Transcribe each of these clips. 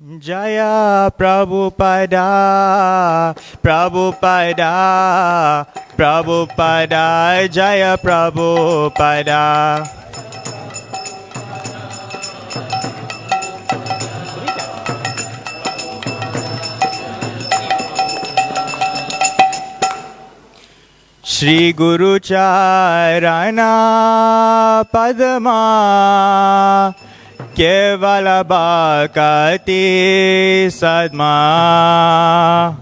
Jaya Prabhupada, Prabhupada, Prabhupada, Jaya Prabhupada. Shri Guru Charana Padma Kevala Bhakati Sadma.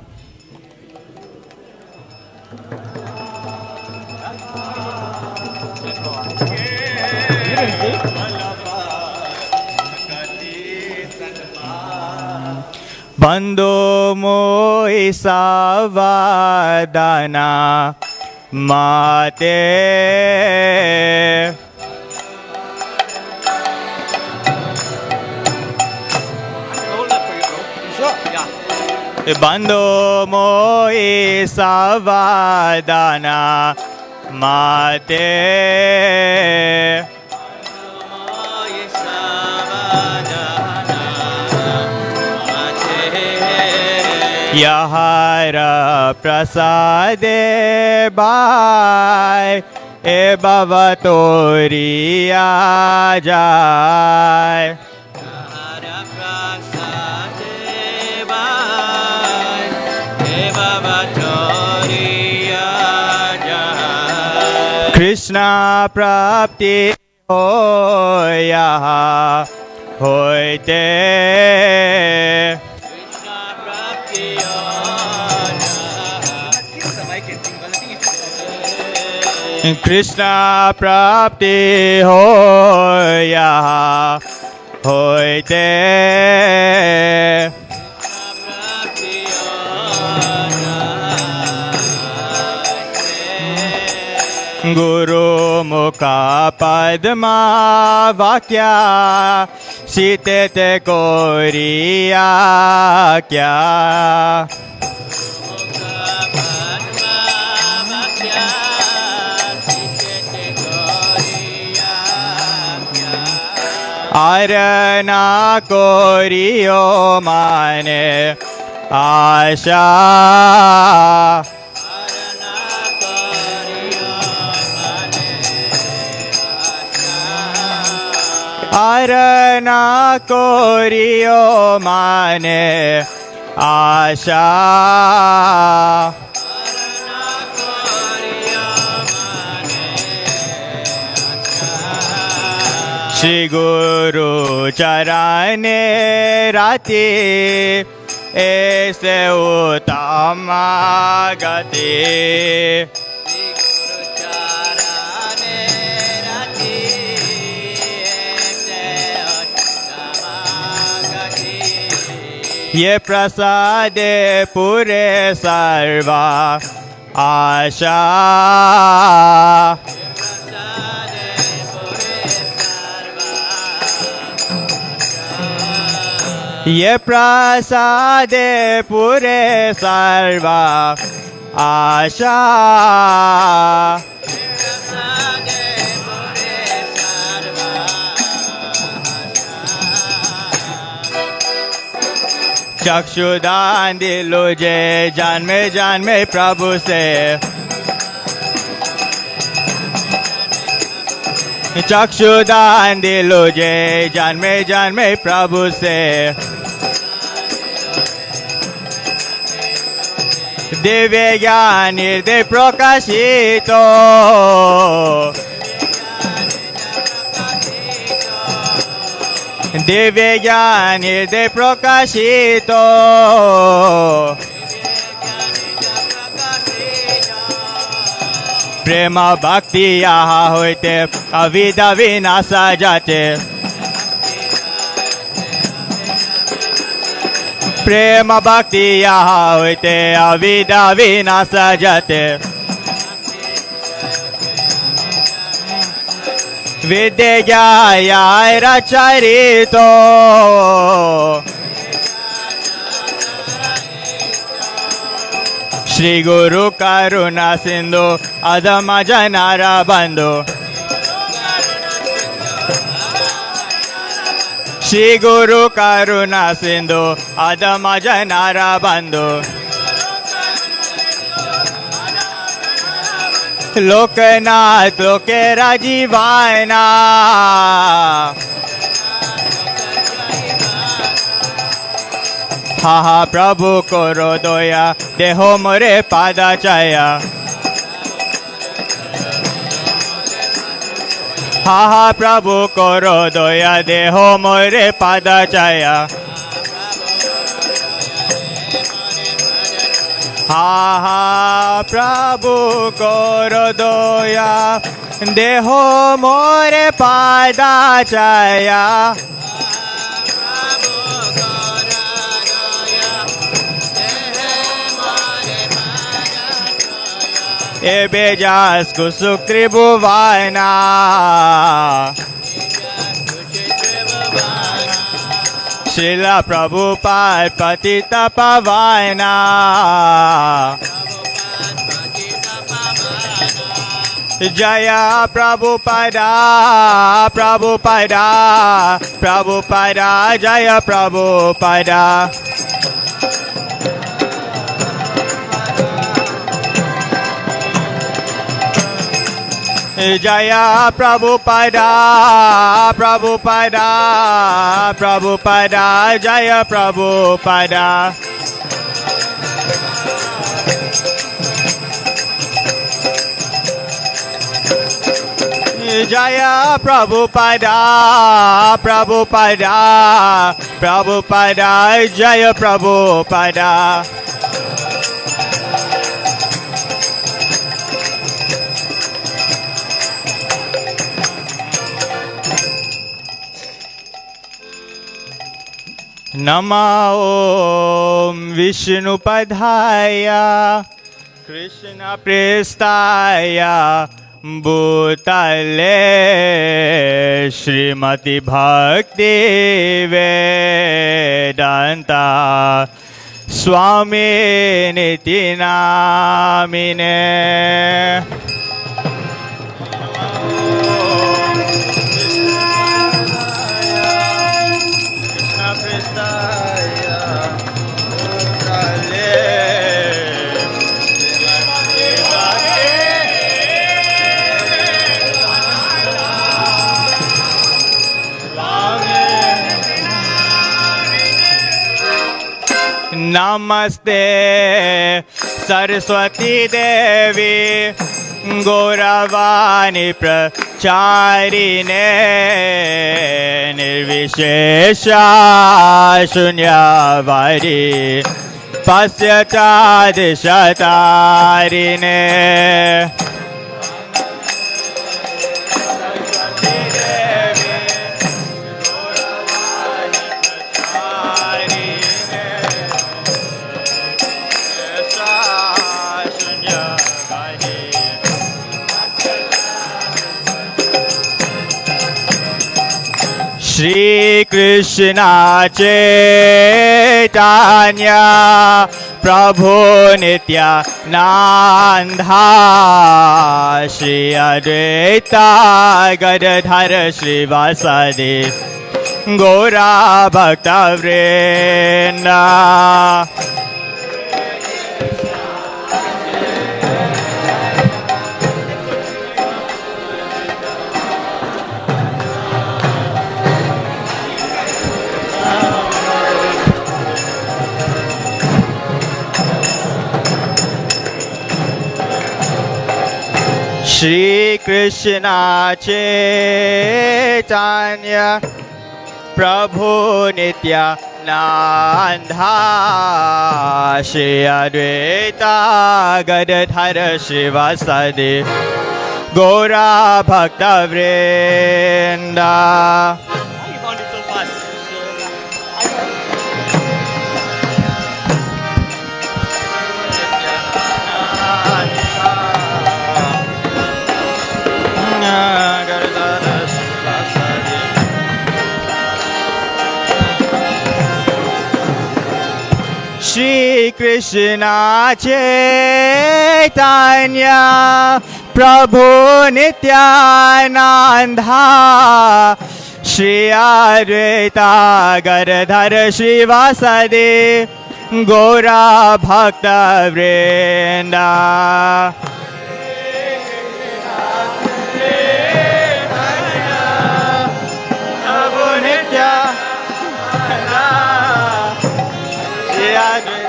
Bandho Mohi Savadana Mate. Bandho Mohi Savadana Mate. Yahara Prasade Bhai E Bhavatori Ajai. Yahara Prasade Bhai E Bhavatori Ajai. Krishna Prapti Hoya Hoite. Krishna Prapti Hoya Hoite. Guru Mukha Padma Vakya Sitete Koriya Kya. Arana Koriyo Mane Asha. Arana Koriyo Mane Asha. Shri Guru Charane Rati Aise Uttama Gati. Ye prasade pure sarva asha. Ye prasade pure sarva asha. चक्षुदान दिलो जे जान में प्रभु से. चक्षुदान दिलो जे जान में प्रभु से. दिव्य ज्ञान हृदय प्रकाशितो. दिव्य ज्ञान हृदय प्रकाशितो. प्रेम भक्ति यहाँ होते अविद्या विनाश जाते. प्रेम भक्ति यहाँ होते अविद्या विनाश जाते. विद्या रचरितो. श्री गुरु करुणा सिंधु अधम जनारा बंधु. श्री गुरु करुणा सिंधु अधम जनारा बंधु लोकनाथ लोके राजीवाना हा हा प्रभु करो दया देहो मोरे पादाचाया हा हा प्रभु करो दया देहो मोरे पादाचाया हा हा प्रभु करो दया देहो मोरे पादाचाया ए बेजास कुसुक्रि भुवाना शिला प्रभुपाद पतित पवाना जया प्रभुपदा प्रभुपदा प्रभुपदा जय प्रभुपदा जया प्रभुपदा प्रभुपदा प्रभुपदा जय प्रभुपदा जया प्रभुपदा प्रभुपदा प्रभुपदा जय प्रभुपदा नमो विष्णुपदाय कृष्ण प्रेष्ठाय भूतले श्रीमती भक्ति वेदांता स्वामी निति नामिने नमस्ते सरस्वती देवी गौरवाणी प्रचारिणे निर्विशेषा शून्यवारी पश्चादिशतारिणे श्री कृष्ण चैतन्य प्रभु नित्यानंदा श्री अद्वैता गदाधर श्रीवासदि गौरा भक्तवृंद श्री कृष्ण चैतन्य प्रभु नित्यानंदा श्री अद्वैता गदाधर श्रीवासदि गौरा भक्तवृंद श्री कृष्ण चैतन्य प्रभु Nityananda Shri Advaita Garadhar Shivasade Gora Bhakta Vrinda Prabhu Nitya Shri Advaita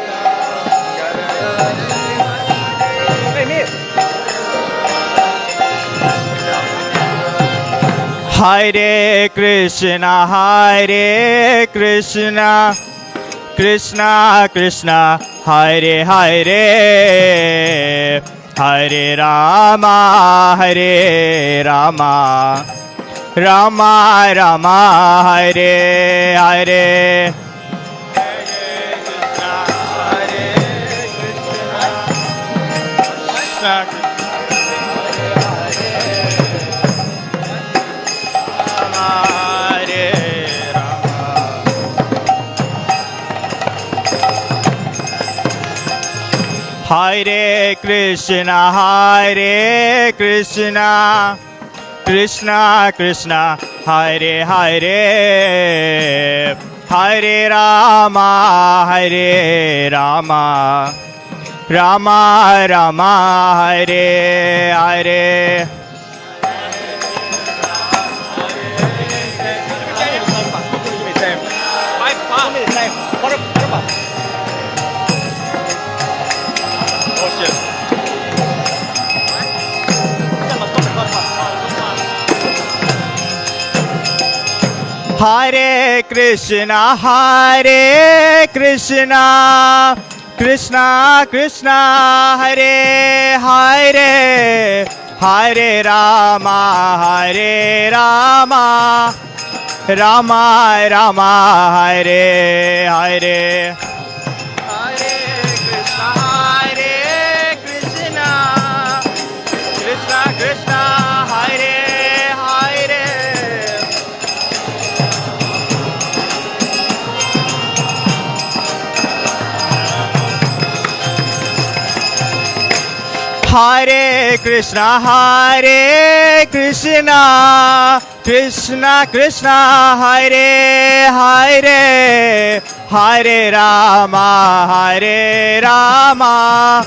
Hare Krishna Krishna Krishna Hare Hare Hare Rama Rama Rama Hare Hare Hare Krishna Krishna Krishna Hare Hare Hare Rama Rama Rama Hare Hare Hare Krishna Krishna Krishna Hare Hare Hare Rama Rama Rama Hare Hare Hare Krishna Krishna Krishna Hare Hare Hare Krishna Krishna Krishna Hare Hare Hare Rama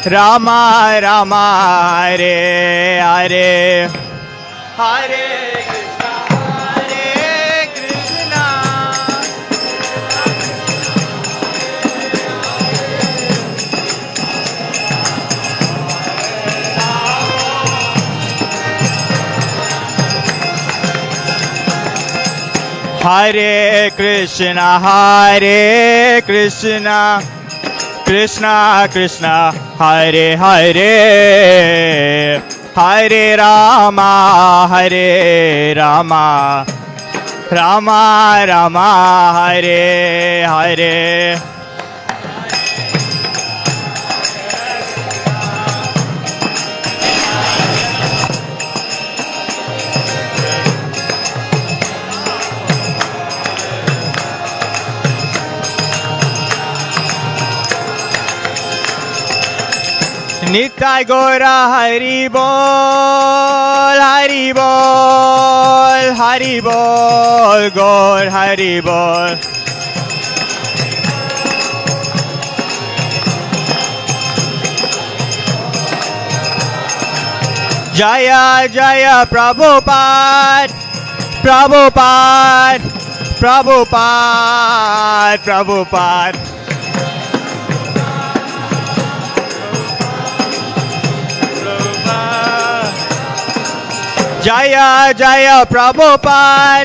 Rama Rama Hare Hare Hare Krishna Krishna Hare Krishna Krishna Krishna Hare Hare Hare Rama Rama Rama Hare Hare Nitai Gora Hari Bol Gaur Hari Bol Jaya Jaya Prabhupada Jaya Jaya Prabhupada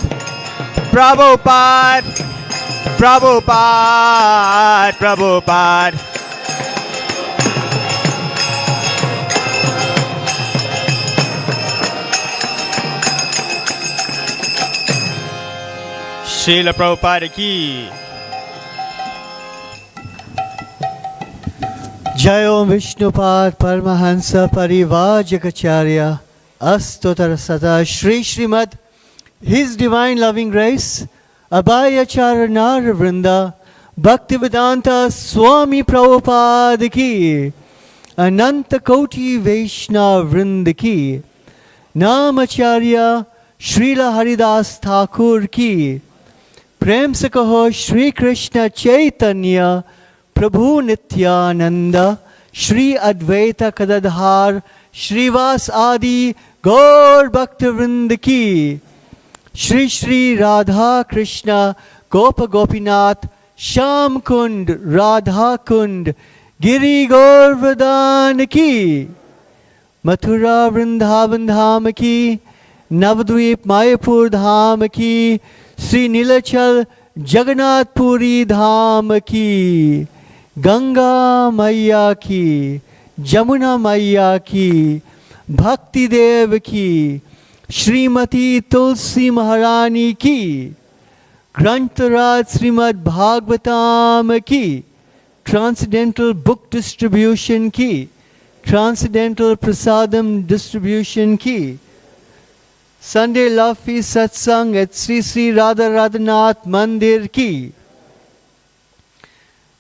Srila Prabhupada ki Jai Om Vishnupad Paramahansa Parivajakacharya Astotar Sata Shri Srimad His Divine Loving Grace Abhayacharanara Vrinda Bhaktivedanta Swami Prabhupada ki Ananta Koti Vaishnava Vrinda ki Namacharya Srila Haridas Thakur की। प्रेम से कहो श्री कृष्ण चैतन्य प्रभु नित्यानंद, श्री अद्वैत गदाधर श्रीवास आदि गौर भक्त वृंद की। श्री श्री राधा कृष्ण गोप गोपीनाथ श्याम कुंड राधा कुंड गिरि गोवर्धन की। मथुरा वृंदावन धाम की, नवद्वीप मायापुर धाम की, श्री नीलाचल जगन्नाथपुरी धाम की। गंगा मैया की, जमुना मैया की, भक्ति देव की, श्रीमती तुलसी महारानी की, ग्रंथराज श्रीमद् भागवतम की, ट्रांसेंडेंटल बुक डिस्ट्रीब्यूशन की, ट्रांसेंडेंटल प्रसादम डिस्ट्रीब्यूशन की, संडे लव फीस्ट सत्संग एट श्री श्री राधा राधानाथ मंदिर की,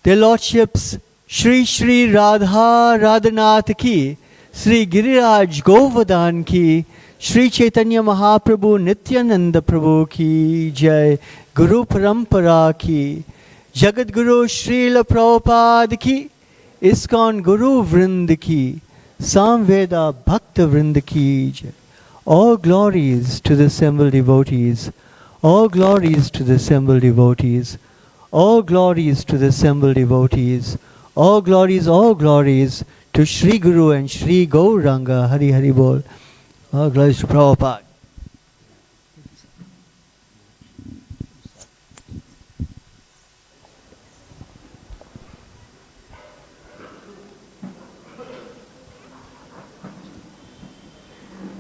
Their Lordships श्री श्री राधा राधानाथ की, श्री गिरिराज गोवर्धन की, श्री चैतन्य महाप्रभु नित्यानंद प्रभु की जय। गुरु परंपरा की, जगत गुरु श्रील प्रभुपाद की, इस्कॉन गुरु वृंद की, सामवेदा भक्त वृंद की जय। All glories to the assembled devotees, all glories to the assembled devotees, all glories to the assembled devotees, all glories to Shri Guru and Shri Gauranga. Hari Hari Bol. All glories to Prabhupada.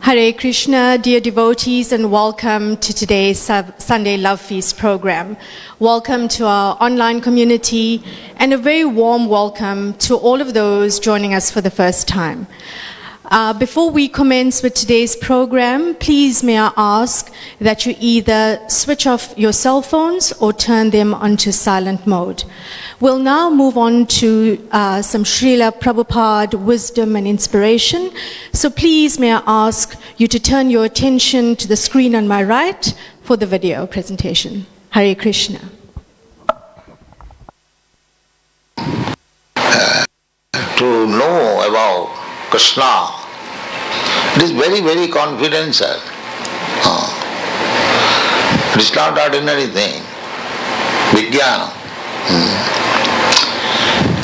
Hare Krishna, dear devotees, and welcome to today's Sunday Love Feast program. Welcome to our online community, and a very warm welcome to all of those joining us for the first time. Before we commence with today's program, please may I ask that you either switch off your cell phones or turn them onto silent mode. We'll now move on to some Srila Prabhupada wisdom and inspiration. So please may I ask you to turn your attention to the screen on my right for the video presentation. Hare Krishna. To know about Krishna, it is very, very confidential. It is not ordinary thing. Vijnana.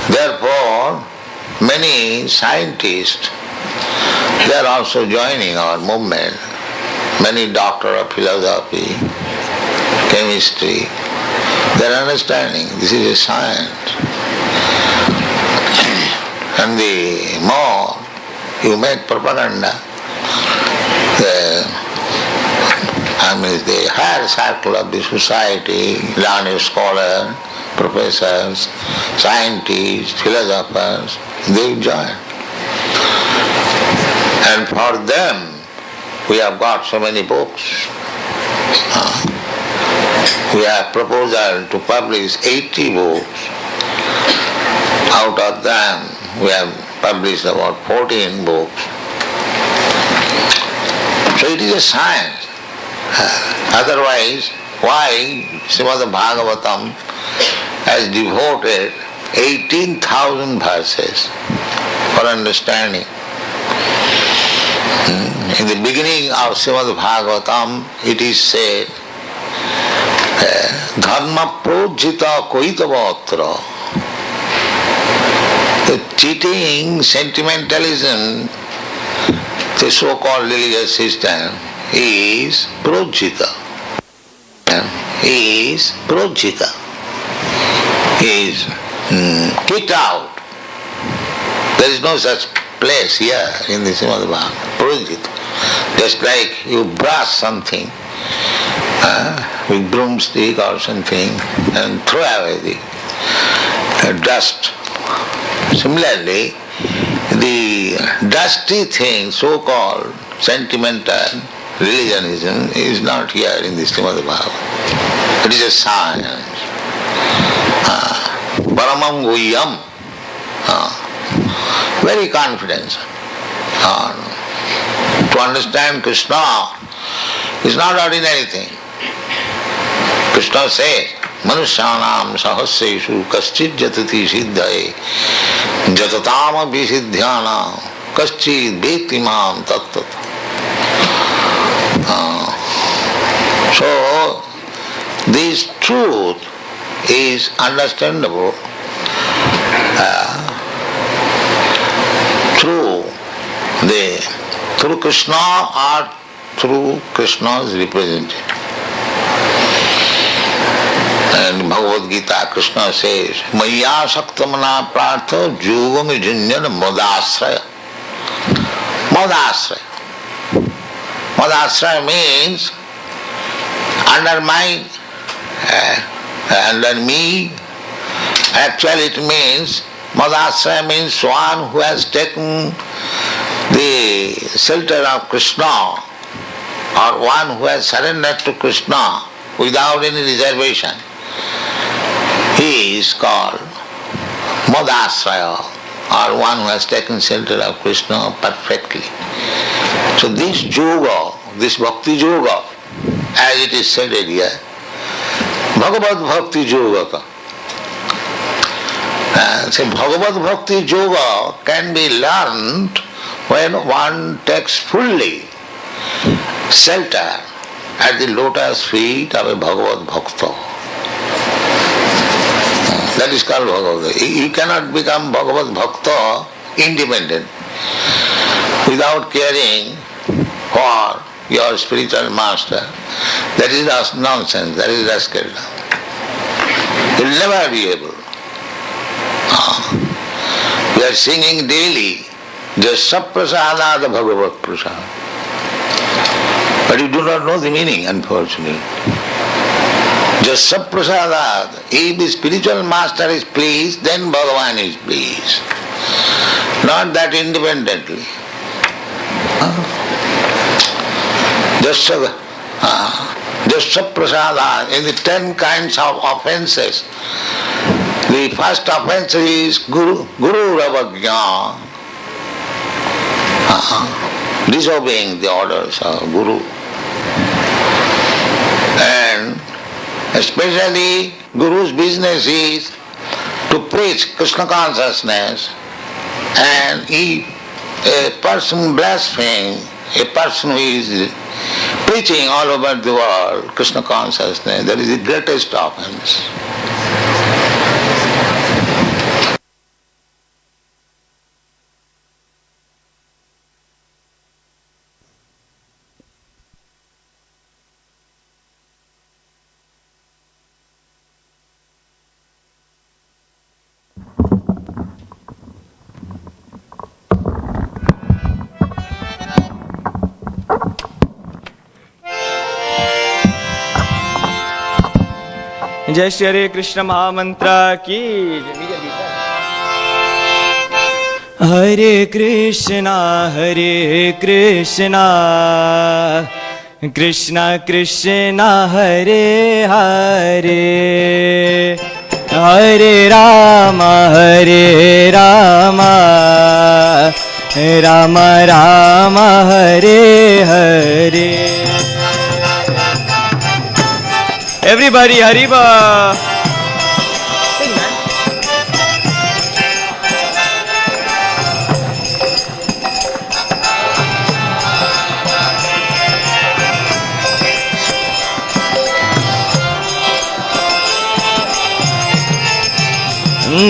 Therefore, many scientists, they are also joining our movement. Many doctors of philosophy, chemistry, they are understanding this is a science. And the more you make propaganda, the higher circle of the society, learned scholars, professors, scientists, philosophers, they join. And for them, we have got so many books. We have proposal to publish 80 books. Out of them, we have published about 14 books. So it is a science. Otherwise, why Srimad Bhagavatam has devoted 18,000 verses for understanding? In the beginning of Srimad Bhagavatam, it is said, Dharma projita koitavatra. The cheating, sentimentalism, the so-called religious system is projita. Is projita. Is kicked out. There is no such place here in the Srimad Bhagavatam. Projita. Just like you brush something with broomstick or something and throw away the dust. Similarly, the dusty thing, so-called sentimental religionism, is not here in the Srimad Bhagavatam. It is a science. Paramam Guhyam. Very confident. To understand Krishna, It's not ordinary thing. Krishna says, Manusyanam sahasreshu kaschid jatati siddhaye jatatama visidhyana kaschid vetimam tattat. So, this truth is understandable through Krishna or through Krishna's representative. And Bhagavad Gita, Krishna says, Maya Saktamana Prartha Yogam Junyan Madasraya. Madasraya. Madasraya means under me. Actually it means, Madasraya means one who has taken the shelter of Krishna, or one who has surrendered to Krishna without any reservation. He is called Madasraya, or one who has taken shelter of Krishna perfectly. So this yoga, this bhakti yoga, as it is said here, Bhagavad Bhakti Yoga. So Bhagavad Bhakti Yoga can be learned when one takes fully shelter at the lotus feet of a Bhagavad Bhakta. That is called Bhagavad. You cannot become Bhagavad Bhakta independent without caring for your spiritual master. That is nonsense, that is rascal. You will never be able. We are singing daily, Jasya Prasadada Bhagavat Prasad. But you do not know the meaning, unfortunately. Jasya Prasadada. If the spiritual master is pleased, then Bhagavan is pleased. Not that independently. Jasya Prasada, in the 10 kinds of offences, the first offence is Guru Ravagya, disobeying the orders of Guru. And especially Guru's business is to preach Krishna consciousness, and if a person blasphemes, a person who is preaching all over the world Krishna consciousness, that is the greatest offense. जय श्री हरे कृष्ण महामंत्र की हरे Krishna Krishna Krishna Hare Hare Hare Ram Ram Ram Hare Hare Everybody, Hariba! Sing, man.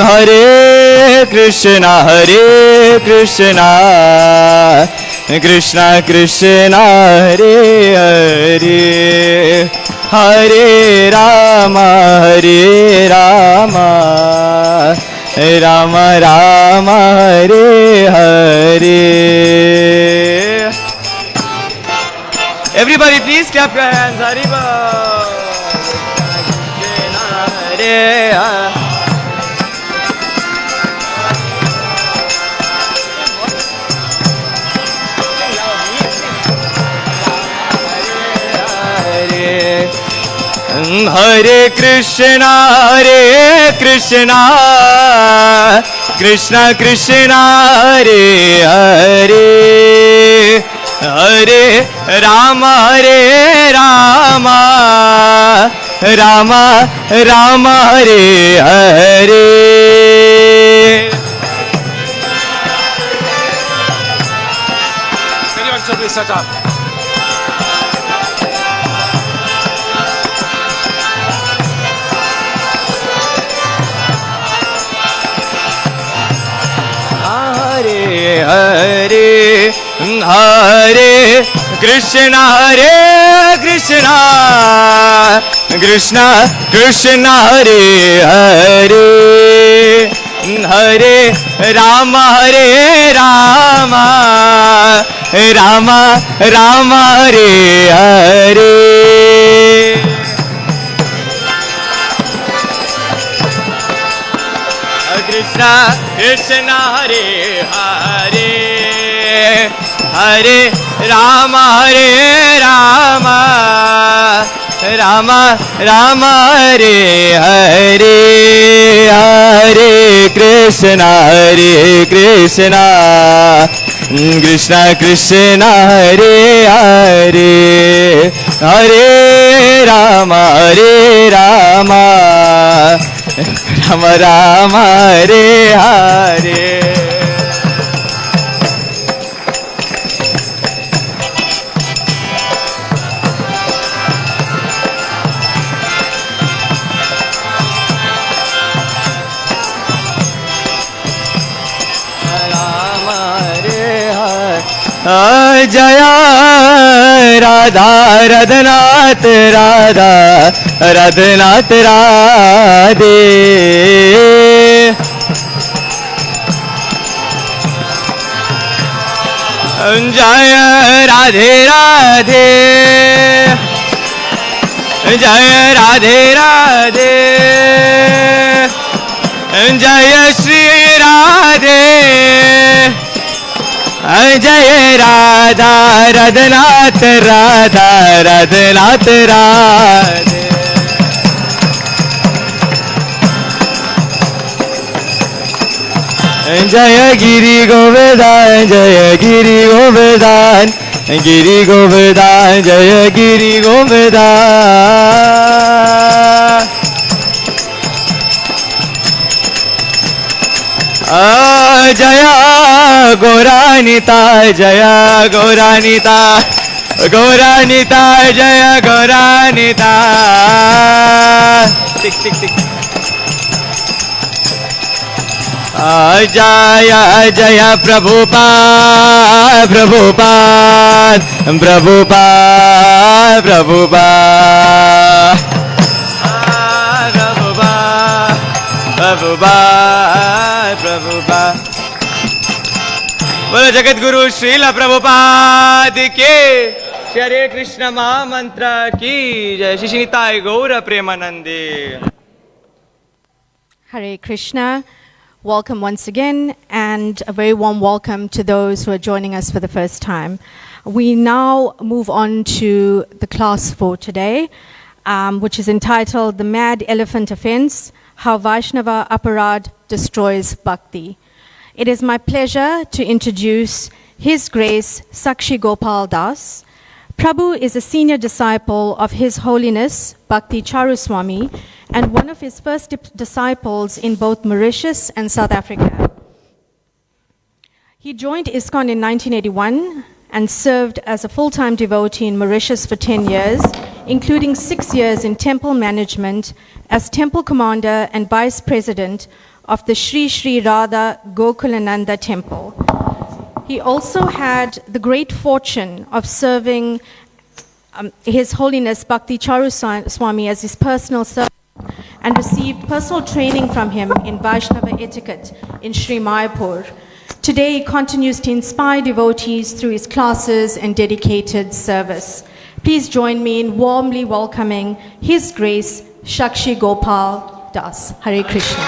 Hare Krishna, Krishna Krishna, Hare Hare. Hare Rama, Rama Rama, Hare Hare. Everybody, please clap your hands. Hariba. Hare Hare. Hare Krishna, Krishna Krishna, Hare Hare. Hare Rama Rama Rama Hare Hare. Please shut up. Hare Hare Hare Krishna Hare Krishna Krishna Krishna Hare Hare Hare Rama Rama Rama Hare Hare. Krishna Krishna Hare Hare Hare Rama Rama Rama Hare Hare. Hare Krishna Krishna Krishna Hare Hare Hare Rama Rama Rama Hare Hare. Jaya Radha Radhanath Radha Radhanath Radhe. Jaya Radhe Radhe Jaya Radhe Radhe Jaya Shri Radhe Jai Radha Radhanath Radha Radhanath Radhe. Jaya Giri Govardhan Jaya Giri Govardhan Giri Govardhan Jaya Giri Govardhan. Jaya Gauranita Jaya Gauranita Gauranita Jaya Gauranita. Tik tik tik. Jaya Jaya Prabhupada Prabhupada Prabhupada Prabhupada Prabhupada Prabhupada. बोलो जगत गुरु श्रीला प्रभुपाद की श्री हरे कृष्ण महामंत्र की जय. श्री निताय गौर प्रेमानंदे. Hare Krishna. Welcome once again, and a very warm welcome to those who are joining us for the first time. We now move on to the class for today, which is entitled The Mad Elephant Offence, How Vaishnava Aparad Destroys Bhakti. It is my pleasure to introduce His Grace Sakshi Gopal Das. Prabhu is a senior disciple of His Holiness Bhakti Charu Swami and one of his first disciples in both Mauritius and South Africa. He joined ISKCON in 1981 and served as a full-time devotee in Mauritius for 10 years, including 6 years in temple management as temple commander and vice president of the Sri Sri Radha Gokulananda temple. He also had the great fortune of serving His Holiness Bhakti Charu Swami as his personal servant and received personal training from him in Vaishnava etiquette in Sri Mayapur. Today he continues to inspire devotees through his classes and dedicated service. Please join me in warmly welcoming His Grace Sakshi Gopal Das. Hare Krishna.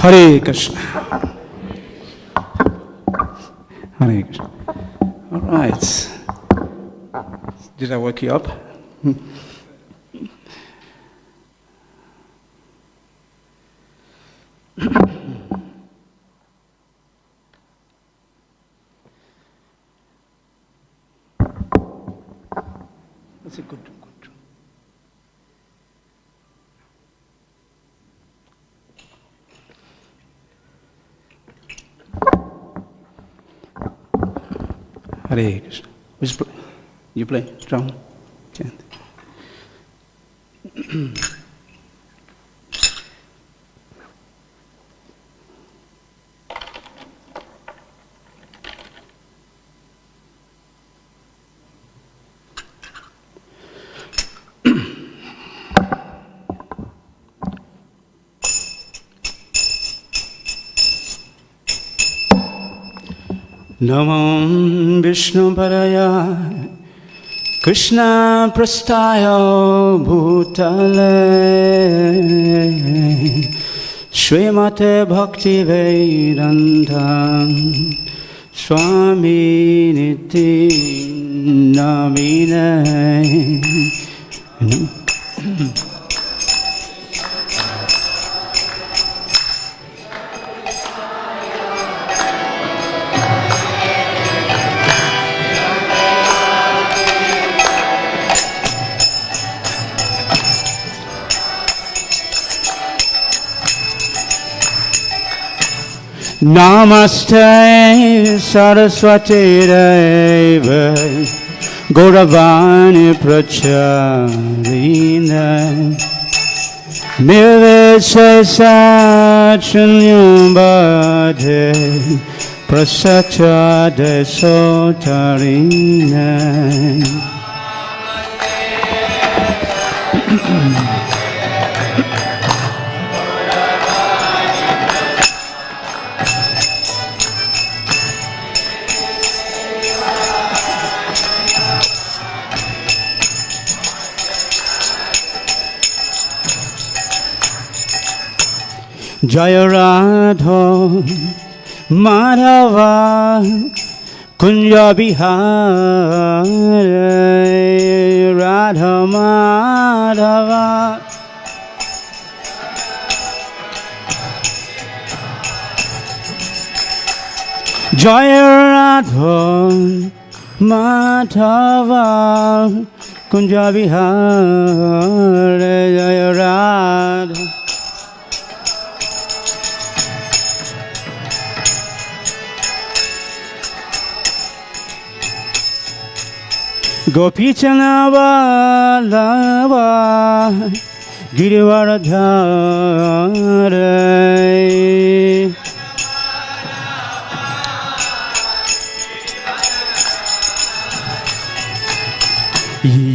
Hare Krishna. Hare Krishna. All right. Did I wake you up? That's a good. Hare Krishna. You play drum? Chant. Namo Vishnu Paraya Krishna Prastaya Bhutale Srimate Bhakti Vedanta Swami Niti Namine. Namaste Saraswati Deva Gauravani Pracharina Nirvise Sachunyam Bhade Prasacha Desotarina. Jaya Radha Madhava Kunja Bihari Radha Madhava Jaya Radha Madhava Kunja Bihari Jaya Radha Gopichana Vallabha Girivaradhare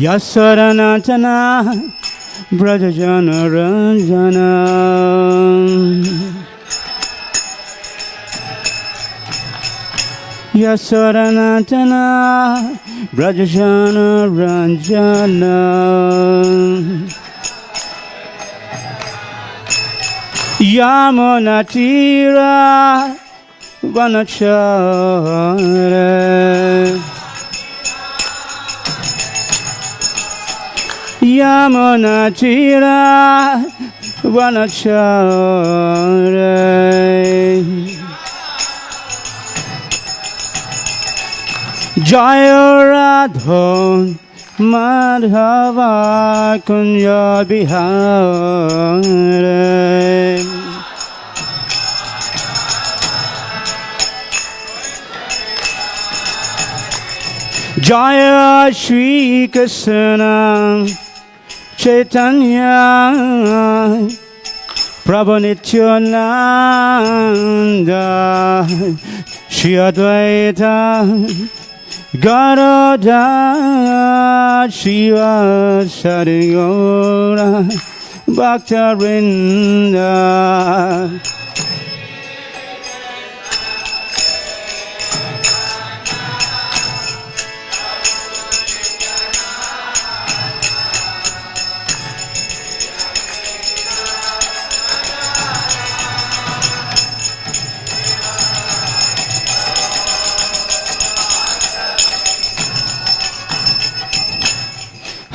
Yasaranatana Brajajana Ranjana Yasaranatana Brajajana Ranjana Yamunatira Vanachara Yamunatira Vanachara Jaya Radha Madhava Kunja Bihari Jaya Shri Krishna Chaitanya Prabhu Nityananda Shri Advaita Garuda Shiva Sarigora Bhaktarinda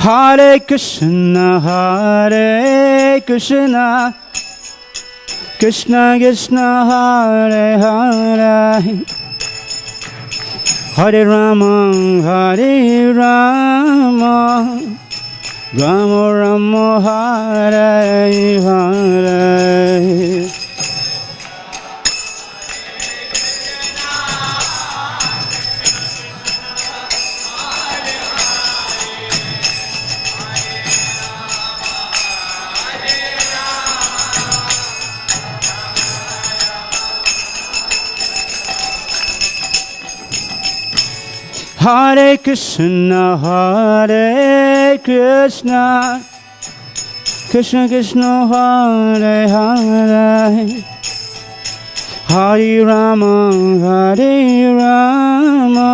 Hare Krishna, Hare Krishna, Krishna Krishna, Hare Hare, Hare Rama, Hare Rama, Rama Rama, Hare Hare. Hare Krishna, Hare Krishna, Krishna Krishna, Hare Hare, Hare Rama, Hare Rama,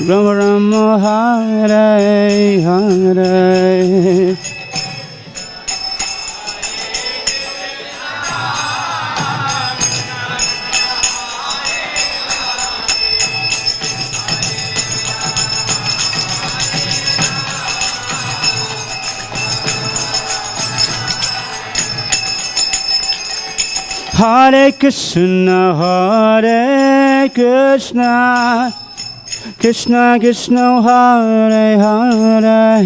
Rama Rama, Hare Hare. Hare Krishna, Hare Krishna, Krishna Krishna, Hare Hare,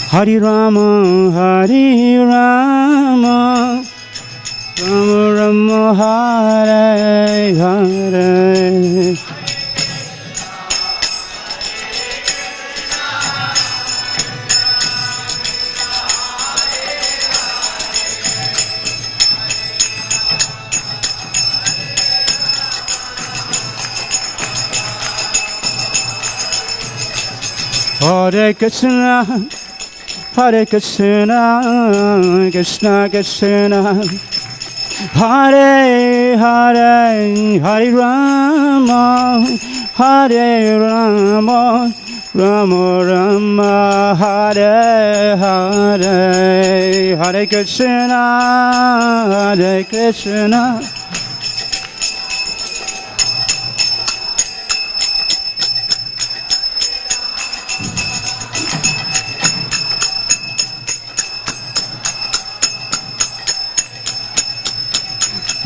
Hare Rama, Hare Rama, Rama Rama, Hare Hare. Hare Krishna, Hare Krishna, Krishna Krishna, Hare Hare, Hare Rama, Hare Rama, Rama Rama, Hare Hare, Hare Krishna, Hare Krishna.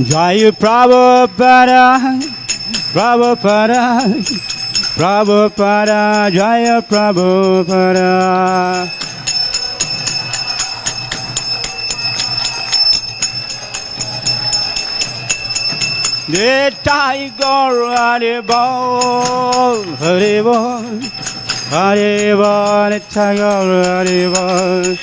Jai Prabhupada, Prabhupada, Prabhupada, Jai Prabhupada. Nitai Gaur Hare Bol, Hare Bol, Hare Bol, Nitai Gaur Hare Bol.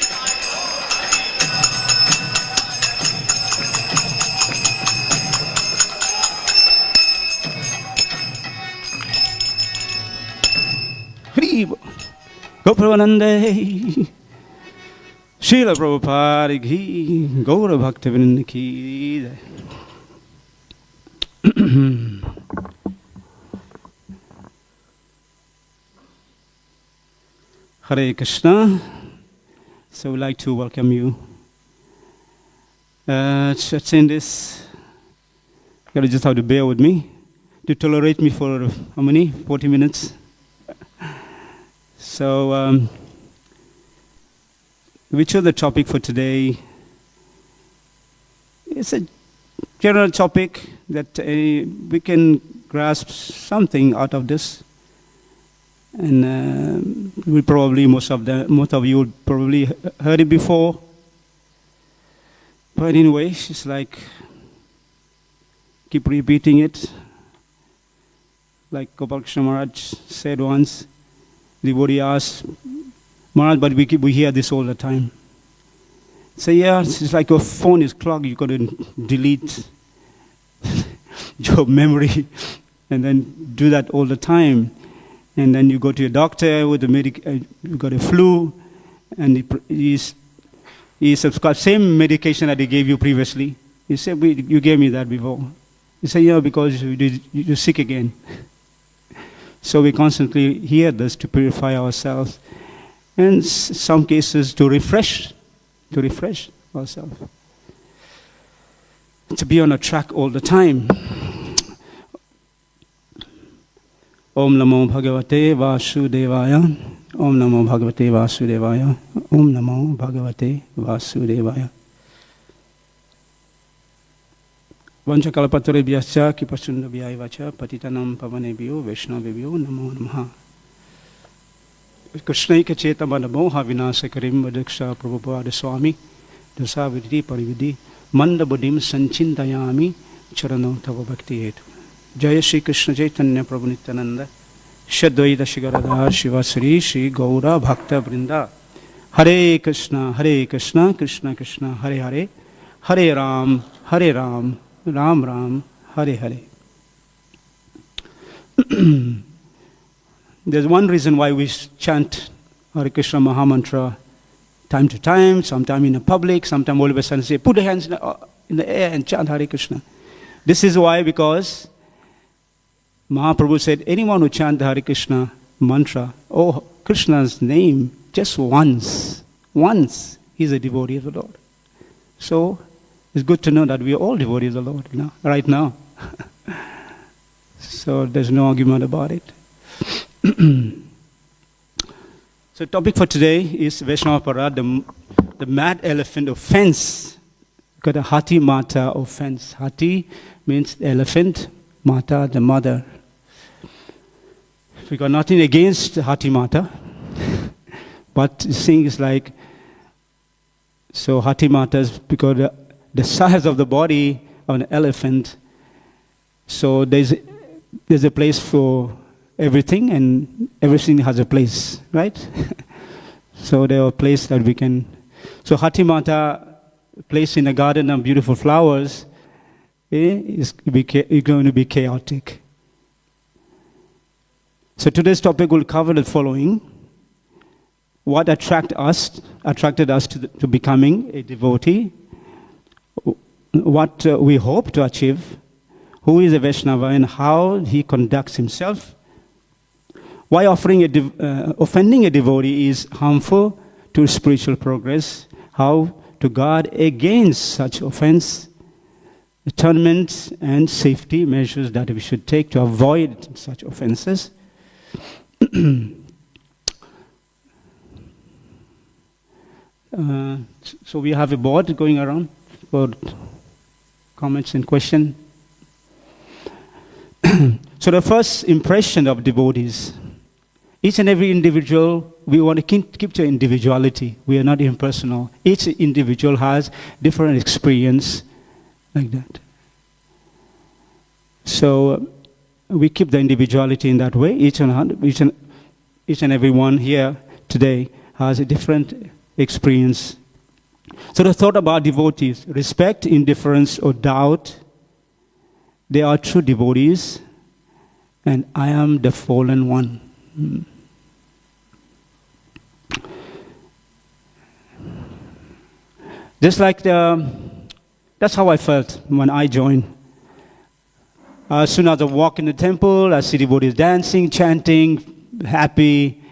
Gopal Srila Prabhupada ki, Gaura Bhaktivinoda ki. Hare Krishna. So we'd like to welcome you. It's in this. You gotta just have to bear with me, to tolerate me for how many? 40 minutes. So, we chose the topic for today. It's a general topic that we can grasp something out of this, and we probably most of you would probably heard it before. But anyway, it's like keep repeating it, like Gopal Maharaj said once. The devotee asked, Maharaj, but we hear this all the time. So yeah, it's like your phone is clogged, you got to delete your memory and then do that all the time. And then you go to your doctor with the you got a flu, and he subscribes same medication that he gave you previously. He said, you gave me that before. He said, yeah, because you're sick again. So we constantly hear this to purify ourselves, and in some cases to refresh ourselves, to be on a track all the time. Om Namo Bhagavate Vasudevaya. Om Namo Bhagavate Vasudevaya. Om Namo Bhagavate Vasudevaya. Vanchakalpatarubhyascha kipasundabhyaya patitanam pavanebhyo vaishnavebhyo namo namaha. Krishnaika Chetamanamoha Vinasakarim Vadaksha Prabhupada Swami Dasavidhi Parividi Mandabudim Sanchintayami Charano Tava Bhakti Hetu. Jaya Shri Krishna Chaitanya Prabhu Nityananda Shadvaita Shigaradhar Shivasri Shri Gaura Bhakta Vrinda Hare Krishna Krishna Krishna Hare Hare Hare Ram Ram Ram Hare Hare. There's one reason why we chant Hare Krishna Maha Mantra time to time, sometime in the public, sometime all of a sudden say, put the hands in the air and chant Hare Krishna. This is why, because Mahaprabhu said, anyone who chant the Hare Krishna mantra, oh, Krishna's name, just once, he's a devotee of the Lord. So, it's good to know that we are all devotees of the Lord right now. So, there's no argument about it. So, topic for today is Vaishnava Parad, the mad elephant offense. Got a Hati Mata offense. Hati means elephant, Mata, the mother. We got nothing against Hati Mata, but the thing is like, so Hati Mata is because the size of the body of an elephant, so there's a place for everything, and everything has a place, right? So there are places that we can. So Hati Mata, placed in a garden of beautiful flowers, is going to be chaotic. So today's topic will cover the following: what attracted us to becoming a devotee, what we hope to achieve, who is a Vaishnava and how he conducts himself, why offending a devotee is harmful to spiritual progress, how to guard against such offense, atonement and safety measures that we should take to avoid such offenses. So we have a board going around for comments and questions. So the first impression of devotees. Each and every individual, we want to keep to individuality. We are not impersonal. Each individual has different experience like that. So we keep the individuality in that way. Each and every one here today has a different experience. So the thought about devotees: respect, indifference, or doubt. They are true devotees, and I am the fallen one. Just like that's how I felt when I joined. As soon as I walk in the temple, I see devotees dancing, chanting, happy,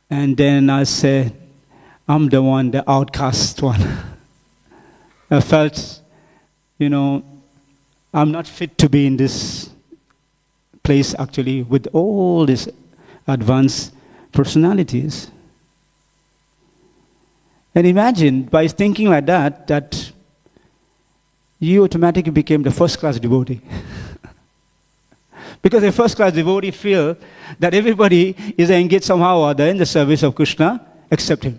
and then I said, I'm the one, the outcast one. I felt, I'm not fit to be in this place actually with all these advanced personalities. And imagine, by thinking like that you automatically became the first-class devotee. Because a first-class devotee feels that everybody is engaged somehow or other in the service of Krishna except him.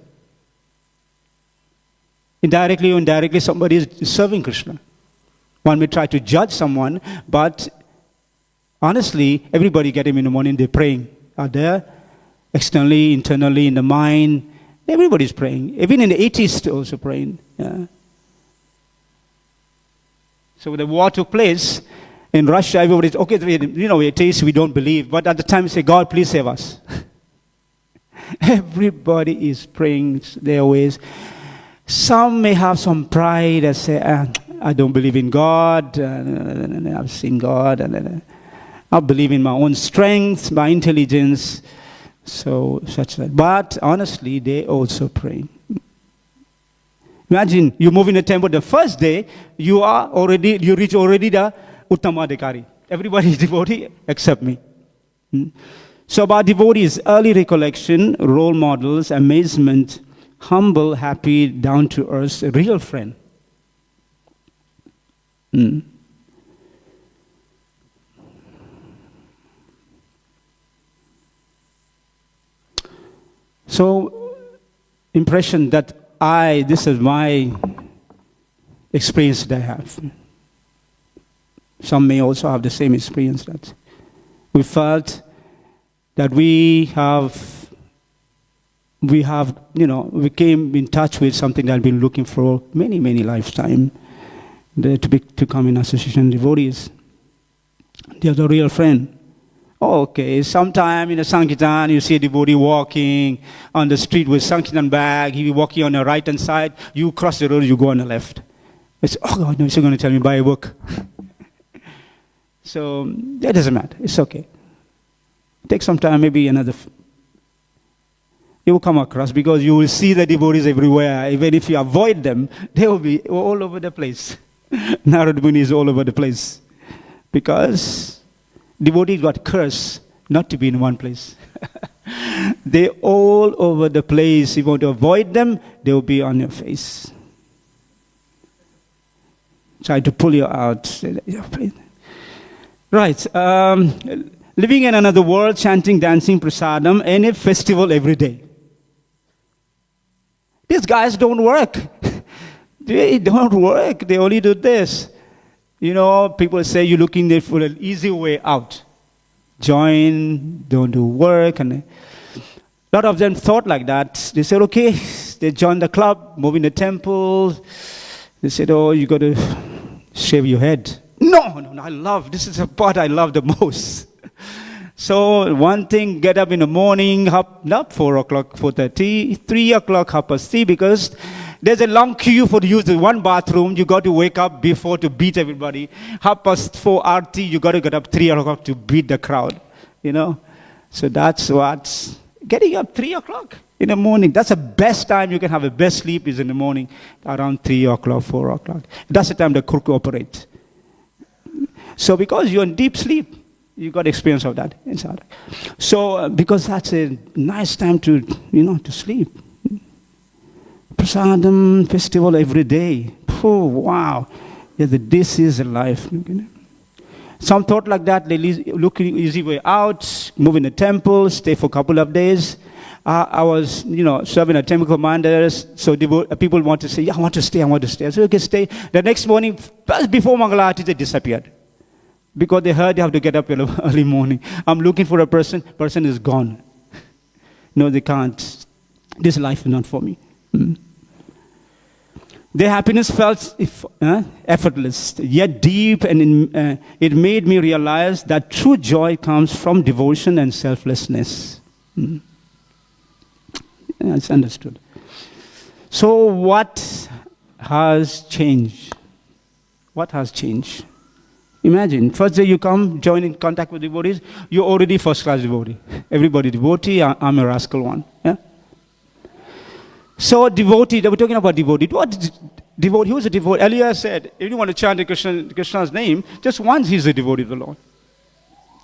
Indirectly or indirectly, somebody is serving Krishna. One may try to judge someone, but honestly, everybody get him in the morning, they're praying. Are there? Externally, internally, in the mind, everybody's praying. Even in the atheists also praying. Yeah. So when the war took place in Russia, everybody's, okay, atheists, we don't believe. But at the time, we say, God, please save us. Everybody is praying their ways. Some may have some pride and say, I don't believe in God. I've seen God. I believe in my own strength, my intelligence. So, such that. But honestly, they also pray. Imagine you move in a temple the first day, you reach already the Uttamadhikari. Everybody is devotee except me. So about devotees, early recollection, role models, amazement, humble, happy, down to earth, a real friend. So, impression that this is my experience that I have. Some may also have the same experience that we felt that we came in touch with something that I've been looking for many, many lifetimes, to come in association with devotees. They're the real friend. Okay, sometime in a Sankirtan, you see a devotee walking on the street with Sankirtan bag, he walking on the right hand side, you cross the road, you go on the left. It's, oh God, no, he's going to tell me buy a book. So, that doesn't matter, it's okay. Take some time, maybe you will come across, because you will see the devotees everywhere. Even if you avoid them, they will be all over the place. Narad Muni is all over the place. Because devotees got cursed not to be in one place. They're all over the place. If you want to avoid them, they will be on your face. Try to pull you out. Right. Living in another world, chanting, dancing, prasadam, any festival every day. These guys don't work. They don't work. They only do this. People say you're looking there for an easy way out. Join, don't do work. And a lot of them thought like that. They said, okay, they joined the club, move in the temple. They said, oh, you got to shave your head. No, this is the part I love the most. So one thing, get up in the morning, not 4 o'clock, 4:30, 3 o'clock, 3:30, because there's a long queue for to use the one bathroom. You got to wake up before to beat everybody. 4:30 RT, you got to get up 3 o'clock to beat the crowd. So that's what's getting up 3 o'clock in the morning. That's the best time you can have a best sleep is in the morning, around 3 o'clock, 4 o'clock. That's the time the cook operates. So because you're in deep sleep, you got experience of that inside. So because that's a nice time to sleep. Prasadam festival every day. Oh, wow. Yeah, this is a life. Some thought like that. They look easy way out, move in the temple, stay for a couple of days. I was, serving a temple commander, so people want to say, yeah, I want to stay. So you can stay. The next morning, just before Mangalarati, they disappeared. Because they heard they have to get up early morning. I'm looking for a person is gone. No, they can't. This life is not for me. Their happiness felt effortless, yet deep, and it made me realize that true joy comes from devotion and selflessness. That's understood. So what has changed? What has changed? Imagine, first day you come, join in contact with devotees, you're already first-class devotee. Everybody devotee, I'm a rascal one. Yeah? So devotee, we're talking about devotee. What is devotee? Who's a devotee? Earlier said, if you want to chant Krishna's name, just once he's a devotee of the Lord.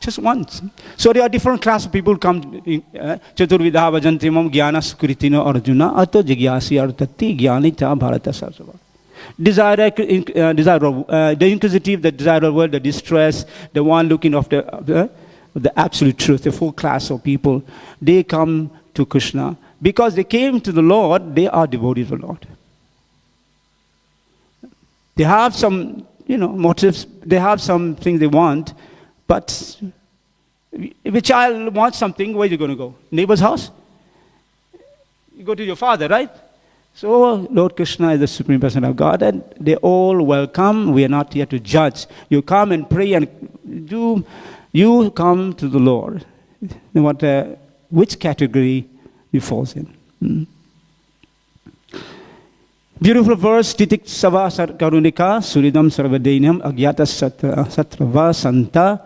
Just once. So there are different class of people come. Chaturvidha vajantimam jnana sukritino arjuna ato jigyasi artati jnanita bharata sarva. The inquisitive, the desire world, the distress, the one looking after the absolute truth, the full class of people, they come to Krishna. Because they came to the Lord, they are devotees of the Lord. They have some, motives, they have some things they want, but if a child wants something, where are you going to go? Neighbor's house? You go to your father, right? So Lord Krishna is the Supreme Person of God, and they all welcome. We are not here to judge. You come and pray, and you come to the Lord. No matter which category you fall in. Beautiful verse, titik sava karunika, suridam sarvadainam, agyata satrava santa,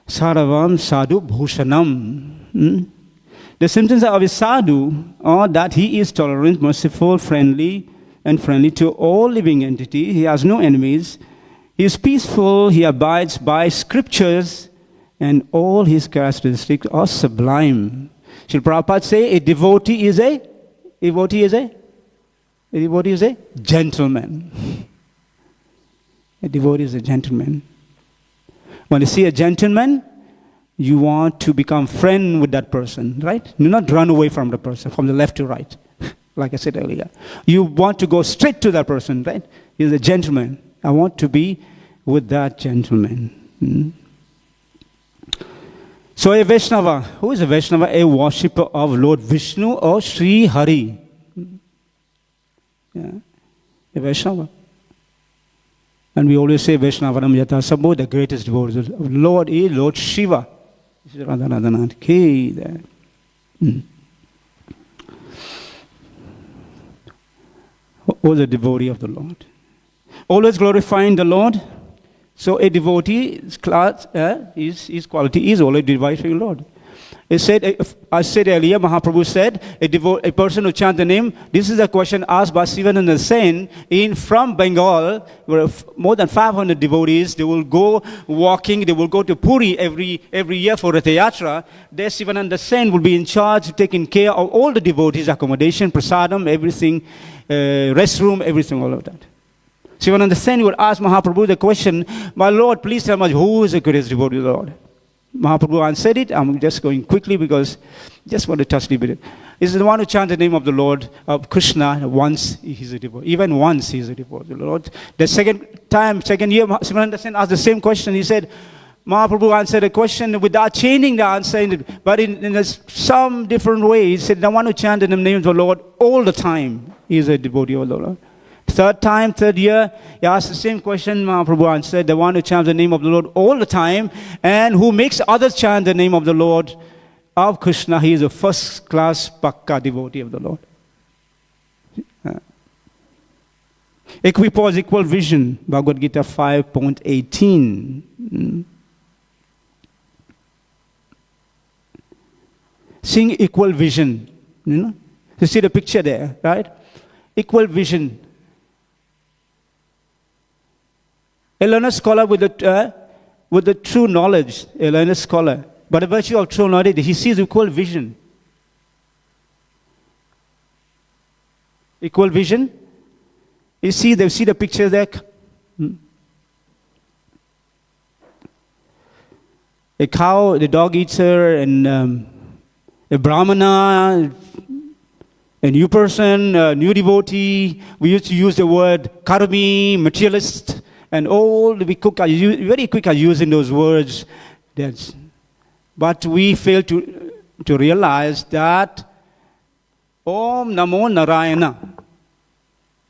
saravam sadhu bhushanam. The symptoms of a sadhu are that he is tolerant, merciful, friendly to all living entities. He has no enemies. He is peaceful. He abides by scriptures and all his characteristics are sublime. Shri Prabhupada say a devotee is a gentleman. A devotee is a gentleman. When you see a gentleman, you want to become friend with that person, right? Do not run away from the person, from the left to right, like I said earlier. You want to go straight to that person, right? He's a gentleman. I want to be with that gentleman. So a Vaishnava, who is a Vaishnava? A worshipper of Lord Vishnu or Sri Hari. Yeah. A Vaishnava. And we always say Vaishnavanam Yata Sabho, the greatest devotee of the Lord is Lord Shiva. Who the devotee of the Lord. Always glorifying the Lord. So a devotee's class, his quality is always glorifying the Lord. It said, I said earlier, Mahaprabhu said, a person who chants the name. This is a question asked by Sivananda Sen from Bengal, where more than 500 devotees. They will go walking. They will go to Puri every year for Ratha Yatra. There, Sivananda Sen will be in charge, taking care of all the devotees' accommodation, prasadam, everything, restroom, everything, all of that. Sivananda Sen would ask Mahaprabhu the question, "My Lord, please tell me who is the greatest devotee of the Lord?" Mahaprabhu answered it. I'm just going quickly because I just want to touch a little bit. Is the one who chants the name of the Lord, of Krishna, once he's a devotee. Even once he's a devotee of the Lord. The second year, Sivananda Sen asked the same question. He said, Mahaprabhu answered the question without changing the answer, but in some different way. He said, the one who chanted the name of the Lord all the time is a devotee of the Lord. Third year, he asked the same question. Mahaprabhu answered, the one who chants the name of the Lord all the time and who makes others chant the name of the Lord, of Krishna, he is a first-class Pakka devotee of the Lord. Equipoise, equal vision, Bhagavad Gita 5.18. Seeing equal vision. You see the picture there, right? Equal vision. A learned scholar with the true knowledge, a learned scholar, by the virtue of true knowledge, he sees equal vision. Equal vision. They see the picture there. A cow, the dog eater, and a brahmana, a new person, a new devotee. We used to use the word karmi, materialist. And all we very quick at using those words. But we fail to realize that Om Namo Narayana.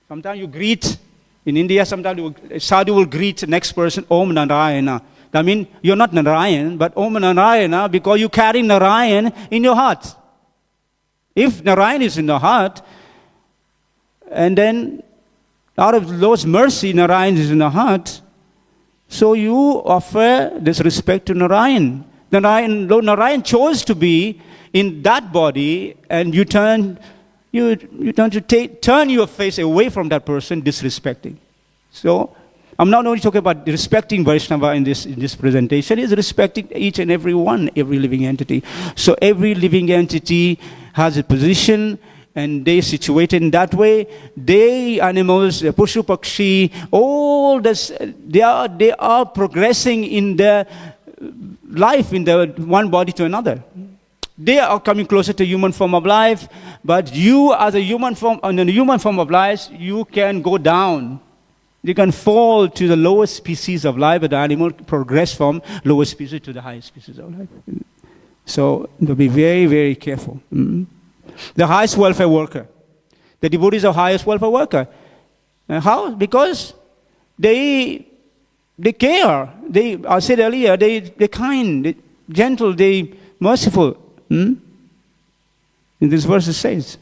Sometimes you greet, in India, sometimes a sadhu will greet the next person, Om Narayana. That means you're not Narayan, but Om Narayana because you carry Narayan in your heart. If Narayan is in the heart, and then out of Lord's mercy, Narayan is in the heart. So you offer this respect to Narayan. Lord Narayan chose to be in that body, and you turn your face away from that person, disrespecting. So I'm not only talking about respecting Vaishnava in this presentation, it's respecting each and every one, every living entity. So every living entity has a position, and they situated in that way. They animals, Pushu Pakshi, all this, they are progressing in their life, in the one body to another. They are coming closer to human form of life, but you as a human form, in the human form of life, you can go down. You can fall to the lowest species of life, but the animal progress from lowest species to the highest species of life. So, to be very, very careful. The highest welfare worker. The devotees are highest welfare worker. How? Because they care. I said earlier, they're kind, they're gentle, they're merciful. In this verse it says,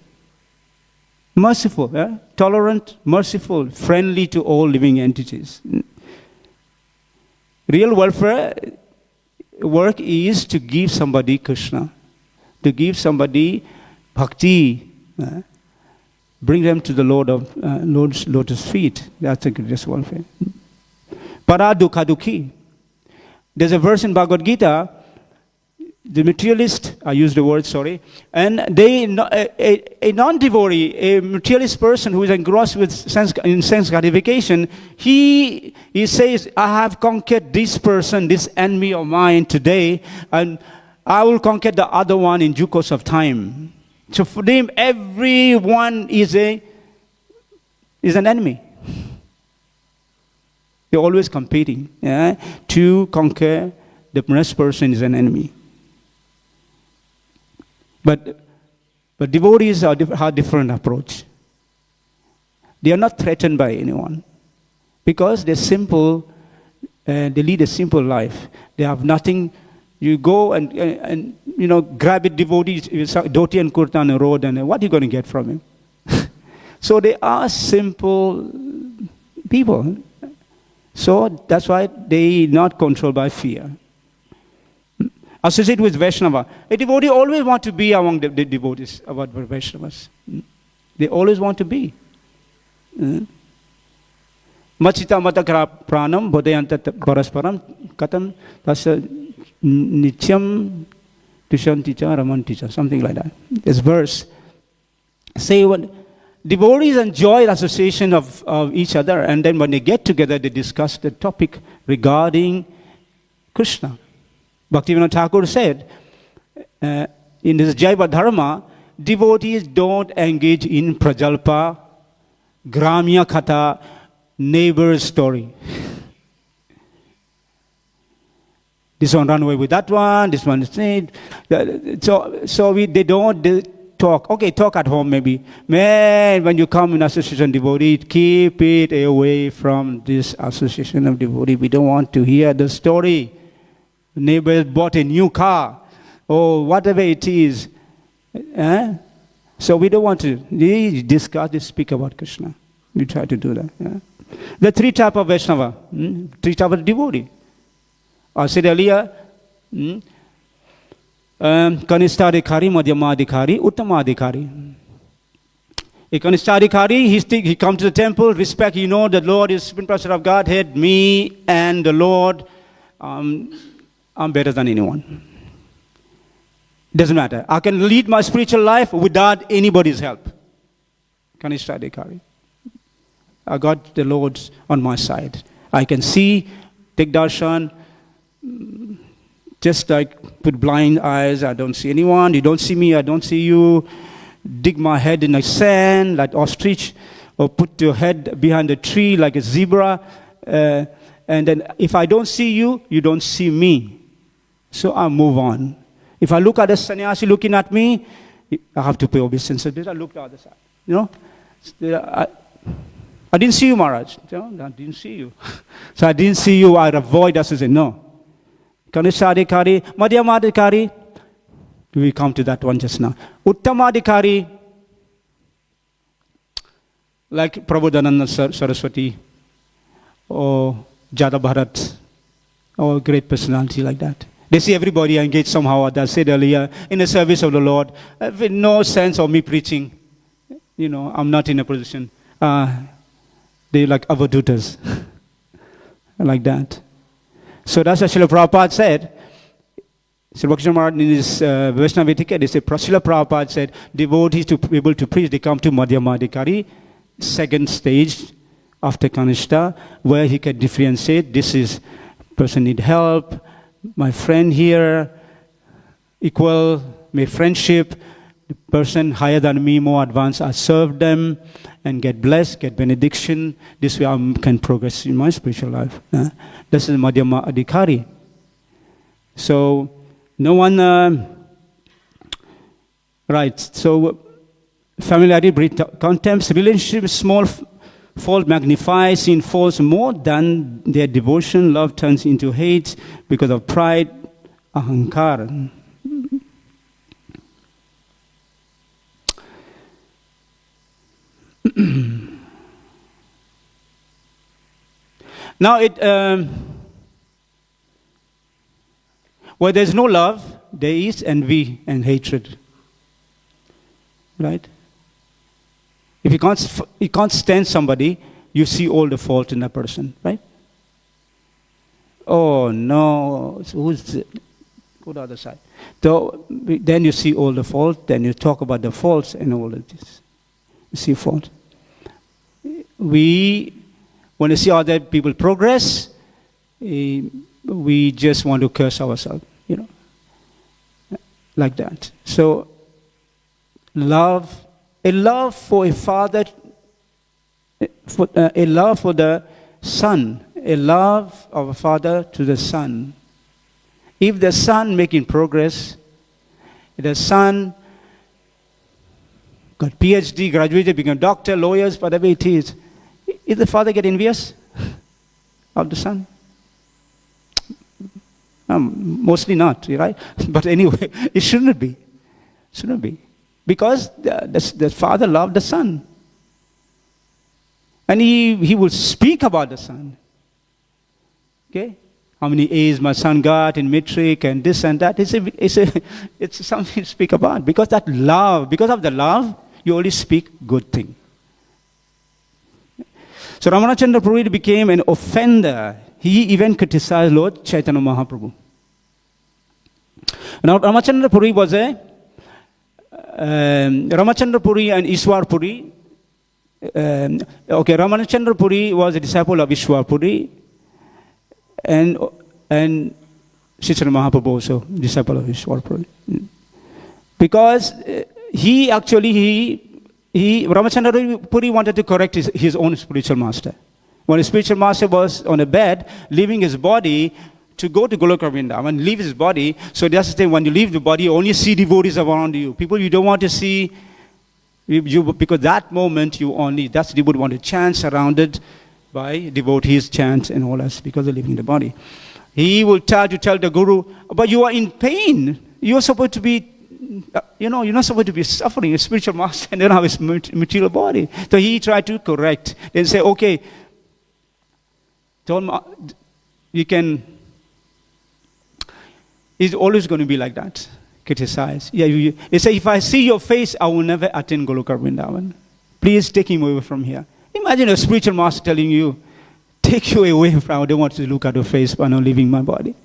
merciful, tolerant, merciful, friendly to all living entities. Real welfare work is to give somebody Krishna, to give somebody bhakti, bring them to the Lord's lotus feet. That's a greatest welfare. Para dukha dukhi. There's a verse in Bhagavad Gita, the materialist, I used the word, sorry, and a non-devotee, a materialist person who is engrossed with sense gratification, he says, I have conquered this person, this enemy of mine today, and I will conquer the other one in due course of time. So for them, everyone is an enemy. They're always competing to conquer the next person is an enemy. But devotees have a different approach. They are not threatened by anyone because they're simple. They lead a simple life. They have nothing. You go and grab a devotee, dhoti and kurta on the road, and what are you going to get from him? So they are simple people. So that's why they are not controlled by fear. Associate with Vaishnava. A devotee always want to be among the devotees, about Vaishnavas. They always want to be. Machita matakara pranam bodhayanta parasparam katam tasa nityam tishanticha ramanticha. Something like that. This verse. Say what devotees enjoy the association of each other, and then when they get together, they discuss the topic regarding Krishna. Bhaktivinoda Thakur said, in this Jaiva Dharma, devotees don't engage in prajalpa, gramya katha, neighbor's story. This one run away with that one, this one is said. So they don't talk. Okay, talk at home maybe. Man, when you come in association devotee, keep it away from this association of devotee. We don't want to hear the story. Neighbor bought a new car, or whatever it is. So we don't want to discuss, speak about Krishna. We try to do that. The three types of Vaishnava, three types of devotee. I said earlier, Kanistadikari, Madhyamadikari, Uttamadikari. A Kanistadikari, he comes to the temple, respect, the Lord is Supreme Person of Godhead, me and the Lord, I'm better than anyone. Doesn't matter. I can lead my spiritual life without anybody's help. Kanistadikari. I got the Lord on my side. I can see, take darshan, just like put blind eyes. I don't see anyone. You don't see me. I don't see you. Dig my head in the sand like ostrich, or put your head behind a tree like a zebra. And then if I don't see you, you don't see me. So I move on. If I look at a sannyasi looking at me, I have to pay obeisance. So I look to the other side. I didn't see you, Maharaj. I didn't see you. So I didn't see you. I avoid us and say, no. Kanishadikari, Madhyamadikari. We come to that one just now. Uttamadikari, like Prabodhananda Saraswati, or Jada Bharat, or great personality like that. They see everybody engaged somehow, as I said earlier, in the service of the Lord, with no sense of me preaching. I'm not in a position. They're like avadutas, like that. So that's what Srila Prabhupada said. Srila Krishna Maharaj in his Vaishnava Etiquette, they say, Srila Prabhupada said, devotees to be able to preach, they come to Madhyamadikari, second stage after Kanishta, where he can differentiate, this is person need help, my friend here, equal, make friendship, the person higher than me, more advanced, I serve them and get blessed, get benediction. This way I can progress in my spiritual life. This is Madhyama Adhikari. So, no one, right, so familiarity breeds contempt, relationship, small fault magnifies, sin falls more than their devotion, love turns into hate because of pride, ahankara. Now, where there's no love, there is envy and hatred. Right? If you can't stand somebody, you see all the fault in that person, right? Oh no, so who's it? Go to the other side. So, then you see all the faults, then you talk about the faults and all of this. You see fault. We want to see other people progress. We just want to curse ourselves, like that. So, a love for a father, a love for the son, a love of a father to the son. If the son making progress, the son got PhD, graduated, become doctor, lawyers, whatever it is the father get envious of the son? Mostly not, right? But anyway, it shouldn't be. Shouldn't be. Because the father loved the son. And he will speak about the son. Okay? How many A's my son got in metric and this and that. It's something to speak about. Because of the love, you only speak good thing. So Ramanachandra Puri became an offender. He even criticized Lord Chaitanya Mahaprabhu. Now Ramachandra Puri was Ramachandra Puri and Ishwar Puri. Ramachandra Puri was a disciple of Ishwar Puri. And Chaitanya Mahaprabhu also disciple of Ishwar Puri. Because Ramachandra Puri wanted to correct his own spiritual master. When his spiritual master was on a bed, leaving his body to go to Goloka Vrindavan, leave his body. So that's the thing, when you leave the body, you only see devotees around you. People you don't want to see, because that moment that's the devotee want to chant surrounded by devotees, chants and all that, because they're leaving the body. He will tell the Guru, but you are in pain. You're supposed to be, you're not supposed to be suffering. A spiritual master and don't have his material body. So he tried to correct. Then say, okay, you can, it's always going to be like that. Criticize. He say, if I see your face, I will never attend Goloka Vrindavan. Please take him away from here. Imagine a spiritual master telling you, take you away from, I don't want to look at your face, but I'm not leaving my body.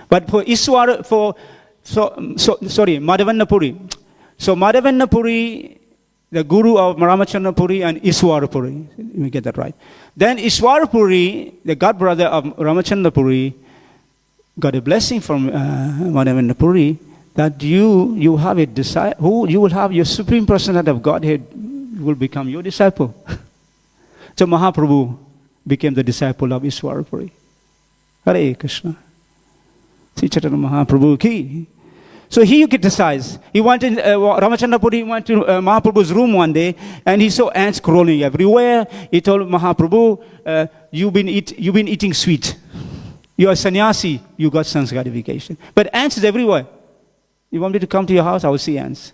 But for Madhavanna Puri. So Madhavanna Puri, the guru of Ramachandra Puri and Ishwar Puri. Let me get that right. Then Ishwar Puri, the god brother of Ramachandra Puri, got a blessing from Madhavanna Puri that you have a disciple, you will have your supreme personality of Godhead will become your disciple. So Mahaprabhu became the disciple of Ishwar Puri. Hare Krishna. Sri Chaitanya Mahaprabhu ki. So he criticized. He went in, Ramachandra Puri went to Mahaprabhu's room one day and he saw ants crawling everywhere. He told Mahaprabhu, you've been eating sweet. You are sannyasi, you got sense gratification. But ants is everywhere. You want me to come to your house, I will see ants.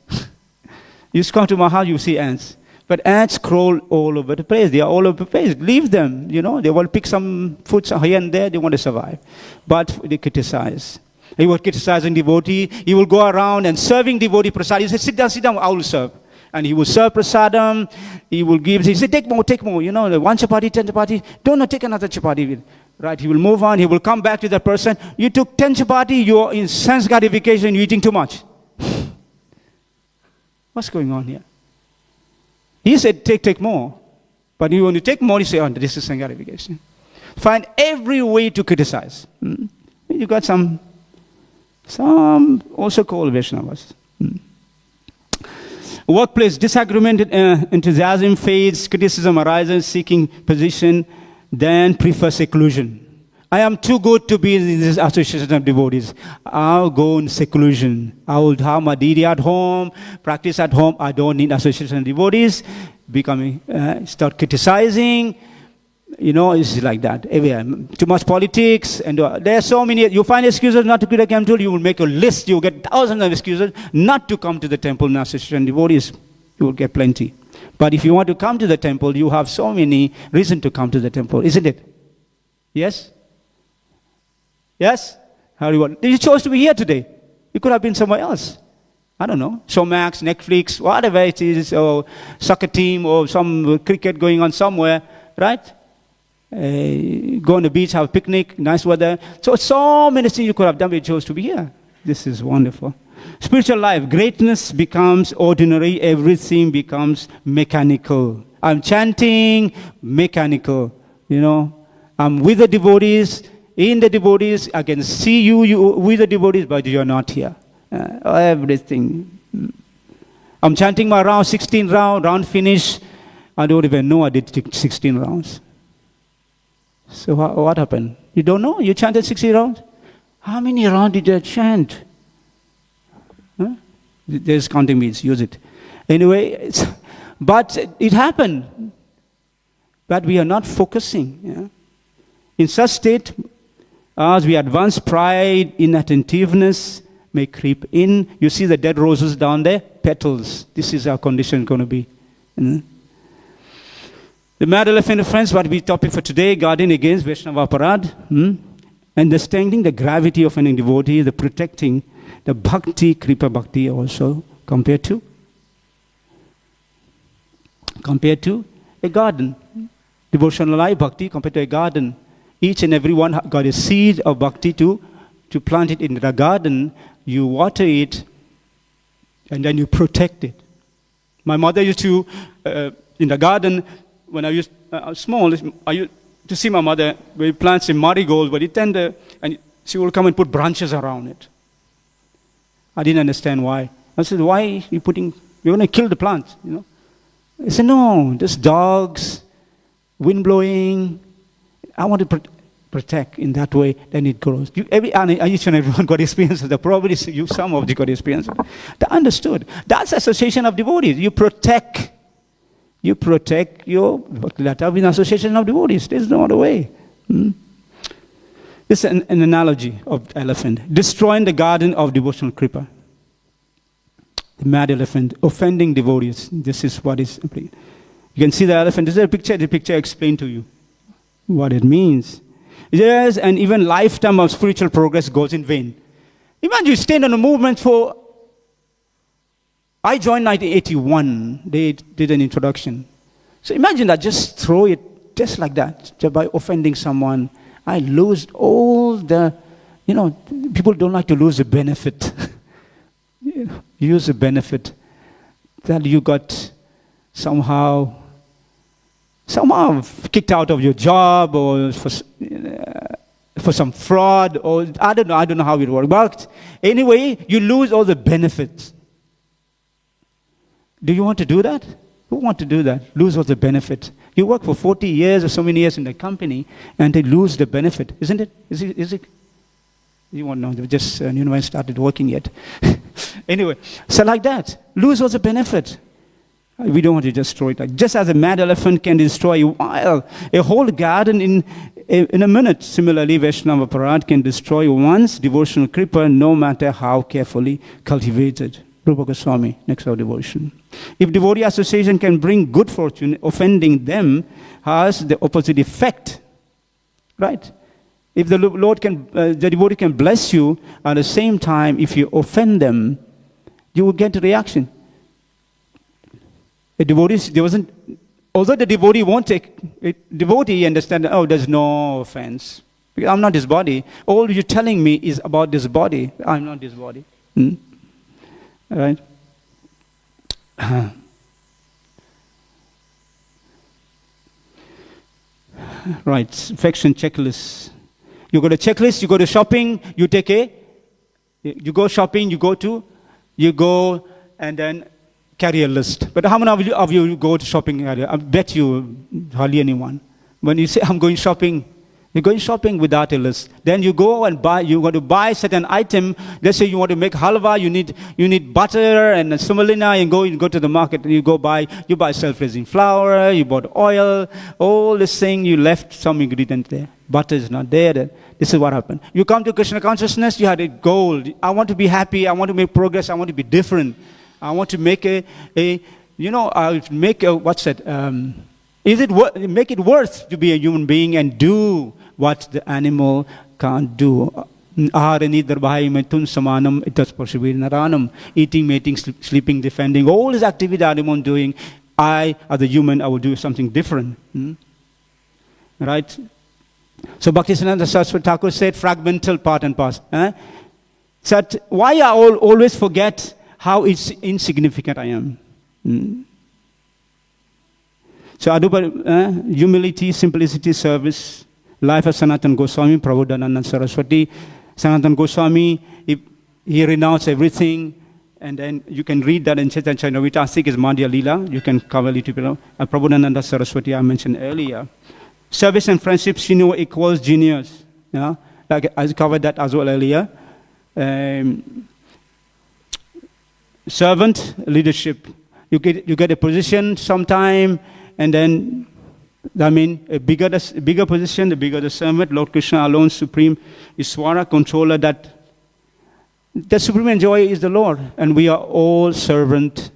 You just come to my house, you see ants. But ants crawl all over the place. They are all over the place. Leave them, They will pick some food here and there. They want to survive. But they criticize. He was criticizing devotee. He will go around and serving devotee prasad. He said, sit down, I will serve. And he will serve prasadam. He will give. He said, take more. One chapati, 10 chapati. Don't take another chapati. Right? He will move on. He will come back to the person. You took 10 chapati. You are in sense gratification. You're eating too much. What's going on here? He said, take more. But when you take more, you say, this is sense gratification. Find every way to criticize. You got some also called Vaishnavas. Workplace, disagreement, enthusiasm fades, criticism arises, seeking position, then prefer seclusion. I am too good to be in this association of devotees. I'll go in seclusion. I will have my deity at home, practice at home. I don't need association of devotees. Start criticizing. It's like that. Too much politics. And there are so many. You find excuses not to go to the temple. You will make a list. You will get thousands of excuses not to come to the temple in association of devotees. You will get plenty. But if you want to come to the temple, you have so many reasons to come to the temple. Isn't it? Yes? Yes? How do you want? You chose to be here today. You could have been somewhere else. I don't know. Showmax, Netflix, whatever it is, or soccer team, or some cricket going on somewhere, right? go on the beach, have a picnic, nice weather. So many things you could have done, but you chose to be here. This is wonderful. Spiritual life, greatness becomes ordinary, everything becomes mechanical. I'm chanting, mechanical, I'm with the devotees, in the devotees, I can see you with the devotees, but you're not here. Everything. I'm chanting my round, 16 round finish. I don't even know I did 16 rounds. So what happened? You don't know? You chanted 60 rounds? How many rounds did you chant? Huh? There's counting means, use it. Anyway, but it happened. But we are not focusing. Yeah? In such state, as we advance, pride, inattentiveness may creep in. You see the dead roses down there? Petals. This is our condition going to be. The mad elephant, friends, what we topic for today, guarding against Vaishnava Parad. Understanding the gravity of an devotee, the protecting, the bhakti, kripa bhakti also, compared to a garden. Devotional life, bhakti, compared to a garden. Each and every one got a seed of bhakti to plant it in the garden. You water it, and then you protect it. My mother used to, in the garden, when I was small, I used to see my mother, where she plants a marigold, very tender, and she will come and put branches around it. I didn't understand why. I said, why are you putting, you're going to kill the plant, I said, no, just dogs, wind blowing. I want to protect in that way, then it grows. Each and everyone got experience of that. Probably some of you got experience of that. They understood. That's association of devotees. You protect your bhakti in association of devotees. There's no other way. This is an analogy of elephant. Destroying the garden of devotional kripa. The mad elephant, offending devotees. This is what is. You can see the elephant. This is a picture. The picture explained to you what it means. Yes, and even lifetime of spiritual progress goes in vain. Imagine you stayed on a movement for. I joined 1981. They did an introduction. So imagine that, just throw it just like that, just by offending someone. I lose all the, people don't like to lose the benefit. Use the benefit that you got somehow kicked out of your job, or for some fraud, or I don't know how it works. But anyway, you lose all the benefits. Do you want to do that? Who want to do that? Lose all the benefit. You work for 40 years or so many years in the company, and they lose the benefit, isn't it? Is it? You won't know. They just I started working yet. Anyway, so like that, lose all the benefit. We don't want to destroy it. Just as a mad elephant can destroy a whole garden in a minute. Similarly, Vaishnava Parad can destroy one's devotional kripa, no matter how carefully cultivated. Rupa Goswami, next our devotion. If devotee association can bring good fortune, offending them has the opposite effect. Right? If the Lord the devotee can bless you, at the same time, if you offend them, you will get a reaction. Although the devotee won't take it, devotee understand, there's no offense. Because I'm not this body. All you're telling me is about this body. I'm not this body. All right? Right, affection checklist. You go to checklist, you go to shopping, you go shopping, you go and then carry a list. But how many of you go to shopping area? I bet you hardly anyone. When you say, I'm going shopping, you're going shopping without a list. Then you go and buy, you want to buy certain item. Let's say you want to make halwa, you need butter and semolina, and you go to the market and you buy self-raising flour, you bought oil, all this thing, you left some ingredient there. Butter is not there. This is what happened. You come to Krishna consciousness, you had a goal. I want to be happy, I want to make progress, I want to be different. I want to make make it worth to be a human being and do what the animal can't do. Eating, mating, sleeping, defending, all this activity animal doing. I, as a human, I will do something different. Right? So Bhaktisiddhanta Saraswati Thakur said fragmental part and parcel. So why I always forget how insignificant I am? So humility, simplicity, service, life of Sanatana Goswami, Prabhupada Saraswati. Sanatana Goswami, he renounced everything, and then you can read that in Chaitanya Charitamrita. I think it's Madhya Leela. You can cover a little bit. Prabhupada Saraswati I mentioned earlier. Service and friendship, equals genius. Yeah? Like I covered that as well earlier. Servant leadership. You get a position sometime, and then, I mean, a bigger position, the bigger the servant. Lord Krishna alone, supreme Iswara, controller. That the supreme enjoyer is the Lord, and we are all servant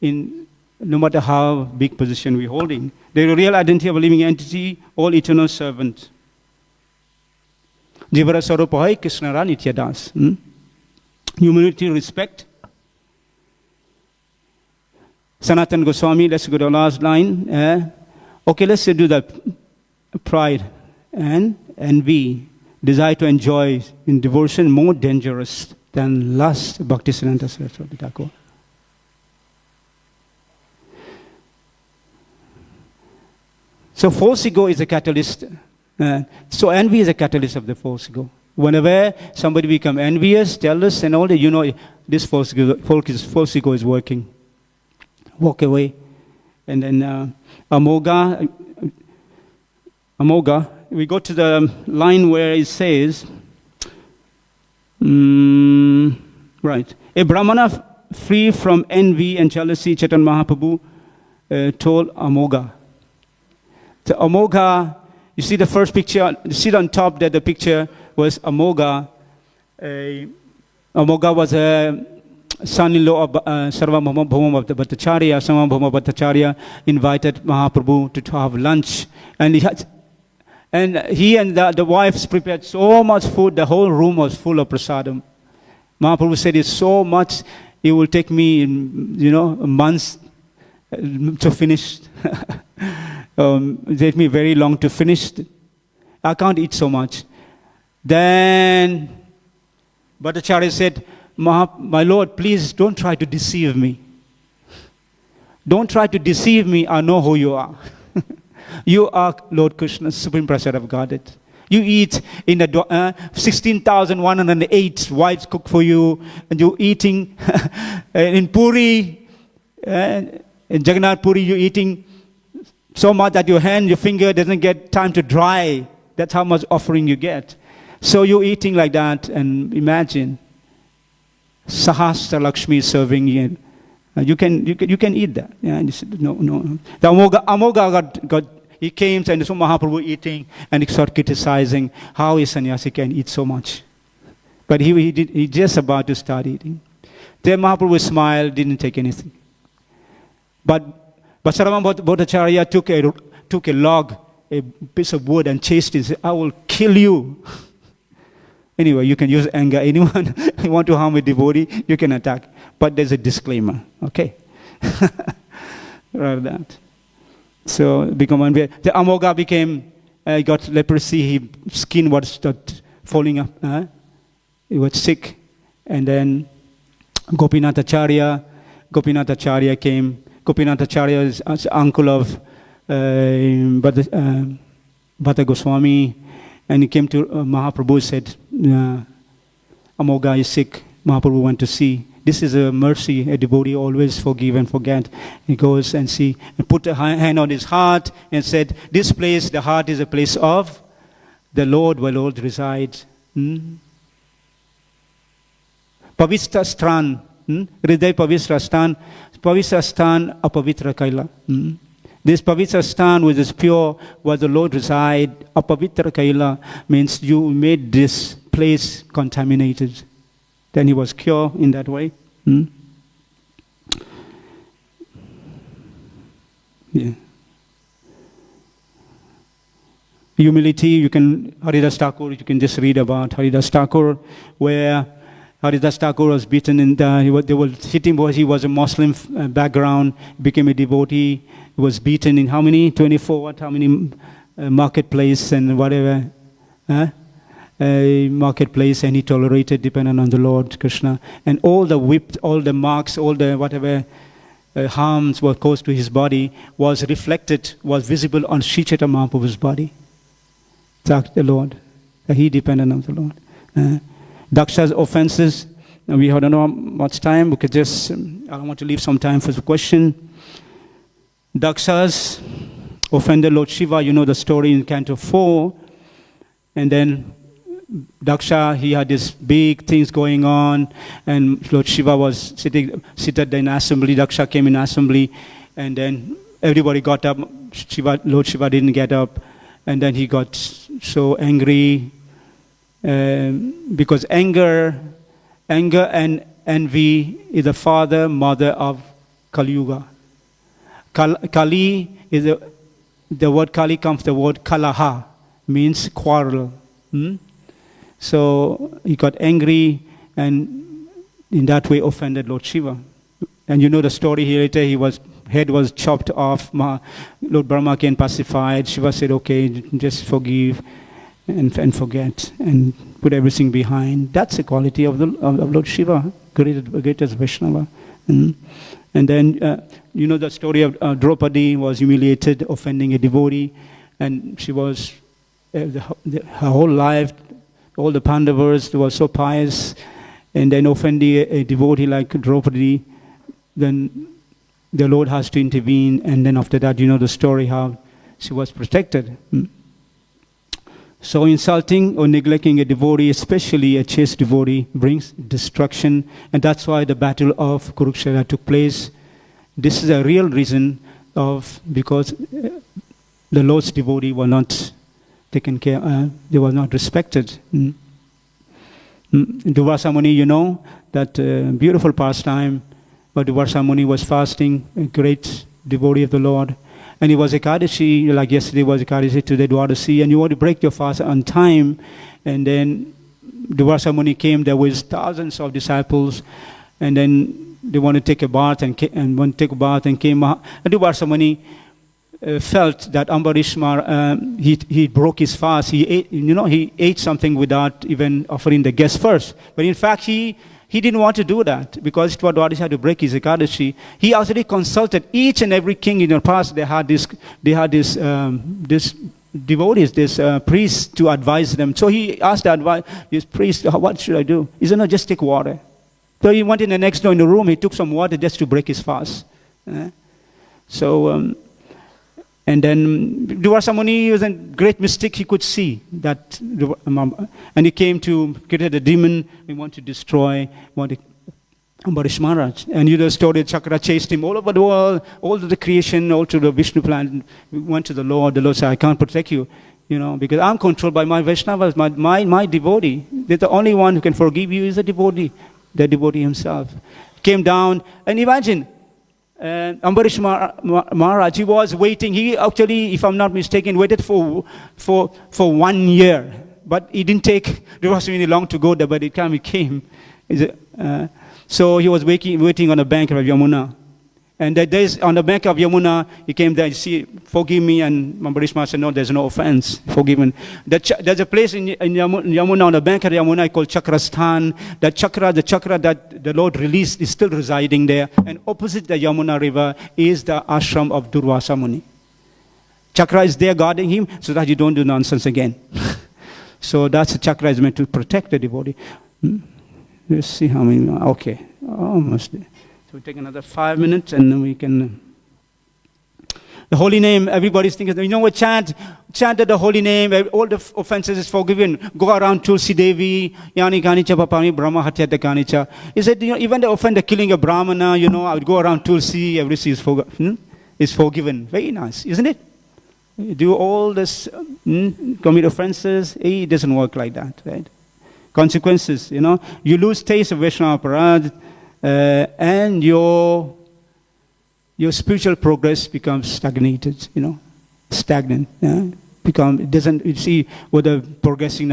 in no matter how big position we're holding. The real identity of a living entity, all eternal servant. Jivara Sarupahai Krishnara Nityadas. Humility, respect. Sanatana Goswami, let's go to the last line. Okay, let's do that. Pride and envy, desire to enjoy in devotion, more dangerous than lust. Bhaktisiddhanta Saraswati Thakur. So false ego is a catalyst. So envy is a catalyst of the false ego. Whenever somebody becomes envious, jealous, and all that, you know this false ego is working. Walk away. And then Amoga, we go to the line where it says, right, a Brahmana free from envy and jealousy, Chaitanya Mahaprabhu told Amoga. The Amoga, you see the first picture, you see on top that the picture was Amoga. Amoga was a son-in-law of Sarvabhauma Bhattacharya. Sarvabhauma Bhattacharya invited Mahaprabhu to have lunch. And he and the wives prepared so much food, the whole room was full of prasadam. Mahaprabhu said, it's so much, it will take me, months to finish. It take me very long to finish. I can't eat so much. Then Bhattacharya said, my Lord, please don't try to deceive me. Don't try to deceive me. I know who you are. You are Lord Krishna, Supreme Prasad of Godhead. You eat in the 16,108 wives cook for you, and you're eating in Puri, in Jagannath Puri, you're eating so much that your finger doesn't get time to dry. That's how much offering you get. So you're eating like that, and imagine Sahasra Lakshmi serving you. You can eat that. Yeah, and he said, no. The Amoga he came and saw Mahaprabhu eating, and he started criticizing how a sannyasi can eat so much. But he just about to start eating. Then Mahaprabhu smiled, didn't take anything. But Sarvabhauma Bhattacharya took a log, a piece of wood, and chased it. Said, I will kill you. Anyway, you can use anger. Anyone who want to harm a devotee, you can attack. But there's a disclaimer, okay? Rather that. So, the Amoga got leprosy. His skin was started falling up. He was sick. And then Gopinathacharya came. Gopinathacharya is uncle of Bhatta Goswami. And he came to Mahaprabhu and said, Amoga is sick. Mahaprabhu went to see. This is a mercy. A devotee always forgive and forget. He goes and see, and put a hand on his heart and said, this place, the heart is a place of the Lord where Lord resides. Pavitra Stran. Hriday Pavitra Stan. Pavitra Stan Apavitra Kaila. This Pavitra Stan, which is pure, where the Lord resides, Apavitra Kaila, means you made this place contaminated. Then he was cured in that way. Yeah. Humility, you can, Haridas Thakur, you can just read about Haridas Thakur, where Haridas Thakur was beaten, they were hitting because he was a Muslim background, became a devotee, he was beaten in how many? 24, how many marketplace and whatever. A marketplace, and he tolerated, dependent on the Lord Krishna. And all the whipped, all the marks, all the whatever harms were caused to his body was reflected, was visible on Sri Chaitanya Mahaprabhu's body. That's the Lord. He depended on the Lord. Daksha's offenses, we don't know much time. We could just, I want to leave some time for the question. Daksha's offended Lord Shiva, you know the story in Canto 4. And then Daksha, he had these big things going on, and Lord Shiva was seated in assembly. Daksha came in assembly, and then everybody got up. Lord Shiva didn't get up, and then he got so angry because anger and envy is the father, mother of Kali Yuga. Kali is the word Kali comes from the word Kalaha, means quarrel. So he got angry and in that way offended Lord Shiva. And you know the story here later, his head was chopped off. Lord Brahma came pacified. Shiva said, okay, just forgive and forget and put everything behind. That's the quality of Lord Shiva, greatest Vaishnava. And then, you know the story of Draupadi was humiliated, offending a devotee. And she was, her whole life, all the Pandavas were so pious, and then offending a devotee like Draupadi, then the Lord has to intervene, and then after that, you know the story how she was protected. So insulting or neglecting a devotee, especially a chaste devotee, brings destruction, and that's why the battle of Kurukshetra took place. This is a real reason because the Lord's devotee were not taken care, they were not respected. Durvasa Muni, you know, that beautiful pastime, but Durvasa Muni was fasting, a great devotee of the Lord. And it was Ekadashi, like yesterday was Ekadashi, today Dwadasi, and you want to break your fast on time. And then Durvasa Muni came there with thousands of disciples, and then they want to take a bath and came out. And Durvasa Muni felt that Ambarish he broke his fast. He ate something without even offering the guest first. But in fact, he didn't want to do that because Dwadasi had to break his Ekadashi. He actually consulted each and every king in the past. They had this devotees, this priests to advise them. So he asked this priest, what should I do? He said, no, just take water. So he went in the next door in the room. He took some water just to break his fast. And then Durvasa Muni was a great mystic. He could see that, and he came to create the demon. He wanted to destroy Ambarish Maharaj. And you know the story, Chakra chased him all over the world, all to the creation, all to the Vishnu planet. We went to the Lord. The Lord said, I can't protect you, because I'm controlled by my Vaishnavas, my devotee. The only one who can forgive you is the devotee himself. Came down, and imagine, Ambarish Maharaj, he was waiting. He actually, if I'm not mistaken, waited for 1 year. But it didn't take Durvasa Muni long to go there, by the time he came. So he was waiting on the bank of Yamuna. And that days on the bank of Yamuna, he came there, forgive me, and Ambarish Maharaj said, no, there's no offense, forgiven. There's a place in Yamuna, on the bank of Yamuna, called Chakrasthan. The chakra that the Lord released is still residing there. And opposite the Yamuna river is the ashram of Durvasa Muni. Chakra is there guarding him so that you don't do nonsense again. So that's the chakra is meant to protect the devotee. Let's see how many, okay, almost there. So we take another 5 minutes and then we can. The holy name, everybody's thinking, what, chant the holy name, all the offenses is forgiven. Go around Tulsi Devi, Yani Kanicha Papami, Brahma Hatyata Kanicha. He said, even the offender killing a Brahmana, I would go around Tulsi, everything is forgiven. Very nice, isn't it? Do all this, commit offenses, it doesn't work like that, right? Consequences, you lose taste of Vaishnava Parad, and your spiritual progress becomes stagnated, stagnant. It doesn't, you see, whether progressing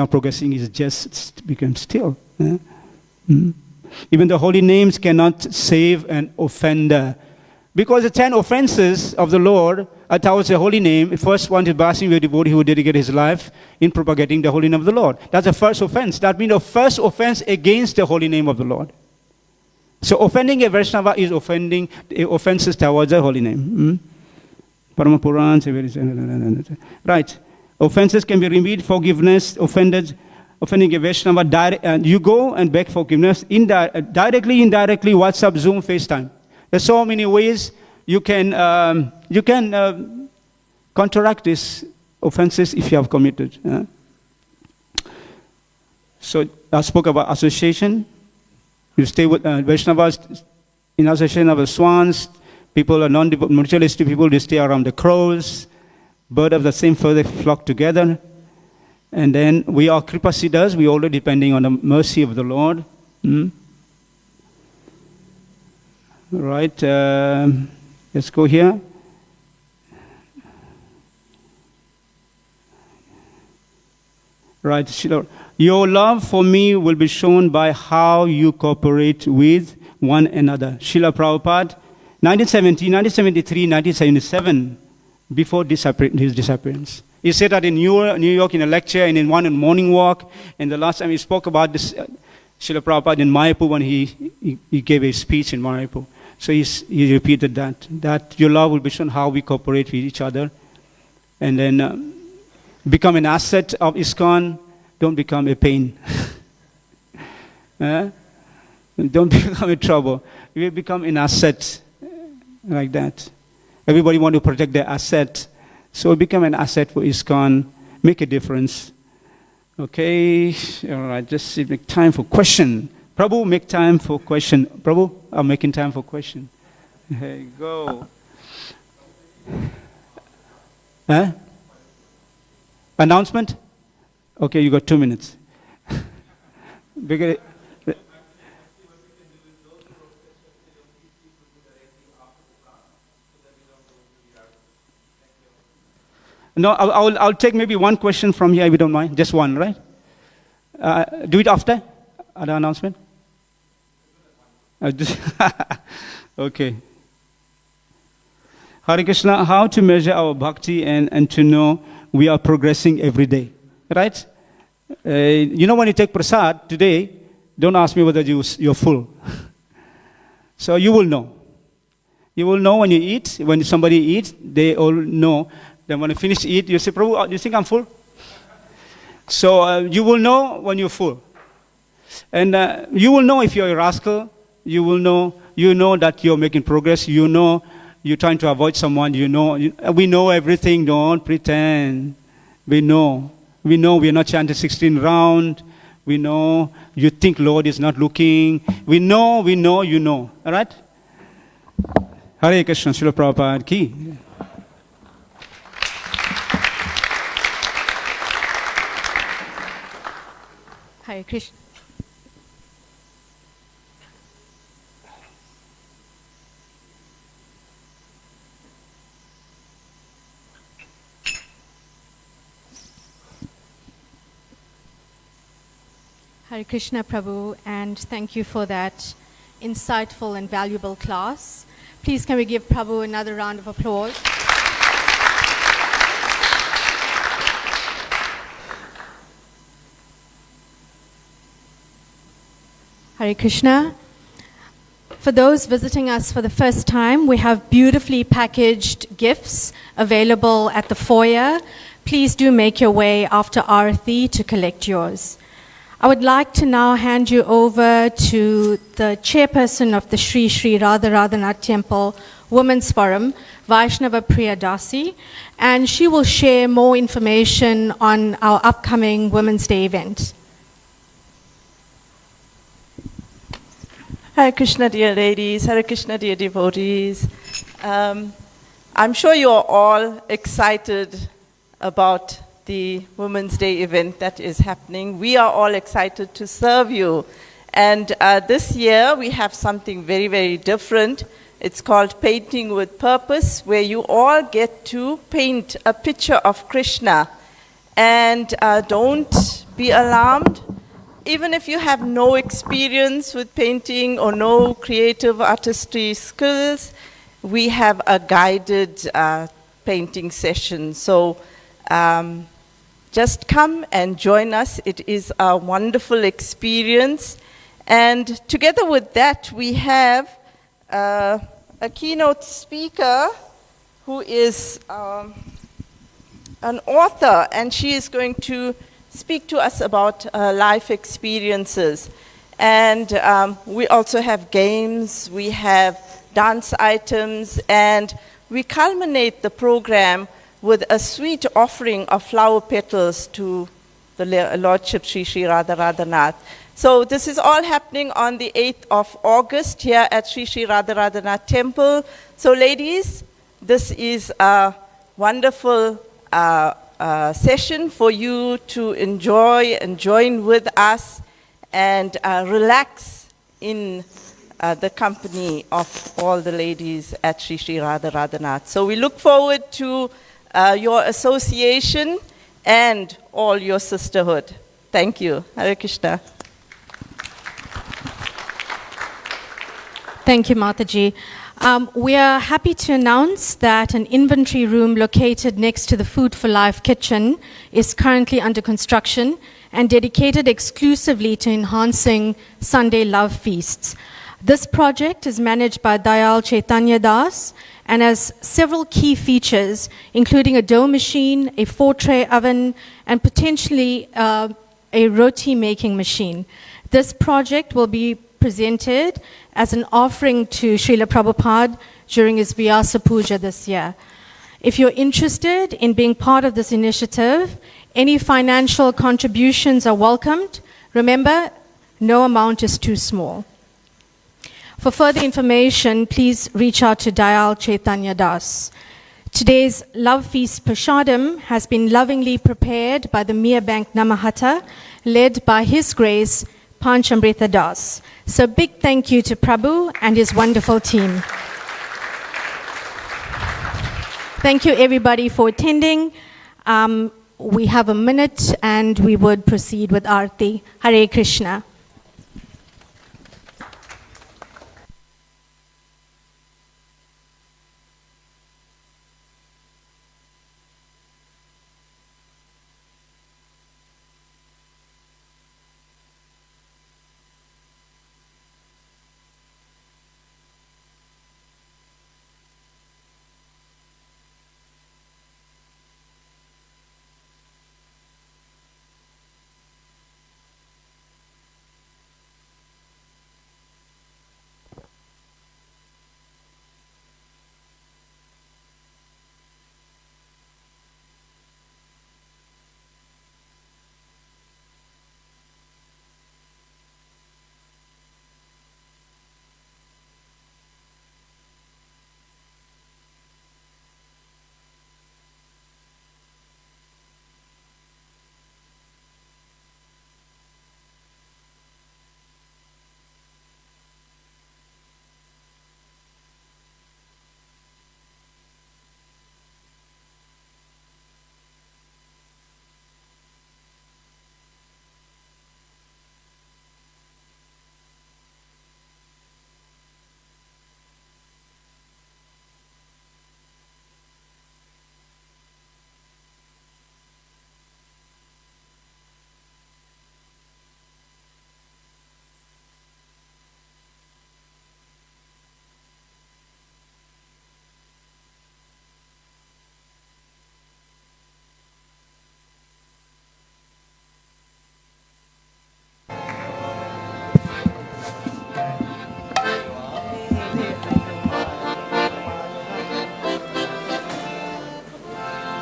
is just becomes still. Even the holy names cannot save an offender. Because the 10 offenses of the Lord towards the holy name. The first one is blasphemy of the devotee who dedicated his life in propagating the holy name of the Lord. That's the first offense. That means the first offense against the holy name of the Lord. So offending a Vaishnava is offending offenses towards the holy name. Right. Offenses can be remedied, forgiveness, offending a Vaishnava. You go and beg forgiveness directly, indirectly, WhatsApp, Zoom, FaceTime. There's so many ways you can counteract these offenses if you have committed. So I spoke about association. You stay with Vaishnavas in association with swans. People are non-materialistic people. They stay around the crows. Birds of the same feather flock together. And then we are Kripa Siddhas. We already depending on the mercy of the Lord. Right. Let's go here. Right. Your love for me will be shown by how you cooperate with one another. Srila Prabhupada, 1970, 1973, 1977, before his disappearance. He said that in New York in a lecture and in one morning walk. And the last time he spoke about this, Srila Prabhupada in Mayapur when he gave a speech in Mayapur. So he repeated that your love will be shown how we cooperate with each other. And then become an asset of ISKCON. Don't become a pain. Don't become a trouble. You will become an asset like that. Everybody want to protect their asset. So become an asset for ISKCON. Make a difference. Okay. All right. Just make time for question. Prabhu, make time for question. Prabhu, I'm making time for question. Here you go. Announcement? Okay, you got 2 minutes. Because no, I'll take maybe one question from here if you don't mind. Just one, right? Do it after the announcement. Okay. Hare Krishna, how to measure our bhakti and to know we are progressing every day, right? You know when you take prasad today, don't ask me whether you're full. So you will know. You will know when you eat. When somebody eats, they all know. Then when you finish eat, you say, Prabhu, do you think I'm full? So you will know when you're full. And you will know if you're a rascal. You will know. You know that you're making progress. You know you're trying to avoid someone. You know. We know everything. Don't pretend. We know. We know we are not chanting 16 round. We know you think Lord is not looking. We know, you know. All right? Hare Krishna, Srila Prabhupada ki. Hare Krishna. Hare Krishna Prabhu, and thank you for that insightful and valuable class. Please can we give Prabhu another round of applause? Hare Krishna. For those visiting us for the first time, we have beautifully packaged gifts available at the foyer. Please do make your way after Arati to collect yours. I would like to now hand you over to the chairperson of the Sri Sri Radha Radhanath Temple Women's Forum, Vaishnava Priya Dasi, and she will share more information on our upcoming Women's Day event. Hare Krishna, dear ladies. Hare Krishna, dear devotees. I'm sure you are all excited about the Women's Day event that is happening. We are all excited to serve you. And this year we have something very, very different. It's called Painting with Purpose, where you all get to paint a picture of Krishna. And don't be alarmed. Even if you have no experience with painting or no creative artistry skills, we have a guided painting session. So just come and join us. It is a wonderful experience. And together with that, we have a keynote speaker who is an author, and she is going to speak to us about life experiences. And we also have games, we have dance items, and we culminate the program with a sweet offering of flower petals to the Lordship Sri Sri Radha Radhanath. So this is all happening on the 8th of August here at Sri Sri Radha Radhanath Temple. So ladies, this is a wonderful session for you to enjoy and join with us and relax in the company of all the ladies at Sri Sri Radha Radhanath. So we look forward to your association and all your sisterhood. Thank you. Hare Krishna. Thank you, Mataji. We are happy to announce that an inventory room located next to the Food for Life kitchen is currently under construction and dedicated exclusively to enhancing Sunday love feasts. This project is managed by Dayal Chaitanya Das and has several key features, including a dough machine, a 4-tray oven, and potentially a roti making machine. This project will be presented as an offering to Srila Prabhupada during his Vyasa Puja this year. If you're interested in being part of this initiative, any financial contributions are welcomed. Remember, no amount is too small. For further information, please reach out to Dayal Chaitanya Das. Today's Love Feast Prashadam has been lovingly prepared by the Mir Bank Namahata, led by His Grace, Panchamrita Das. So big thank you to Prabhu and his wonderful team. Thank you everybody for attending. We have a minute and we would proceed with Aarti. Hare Krishna.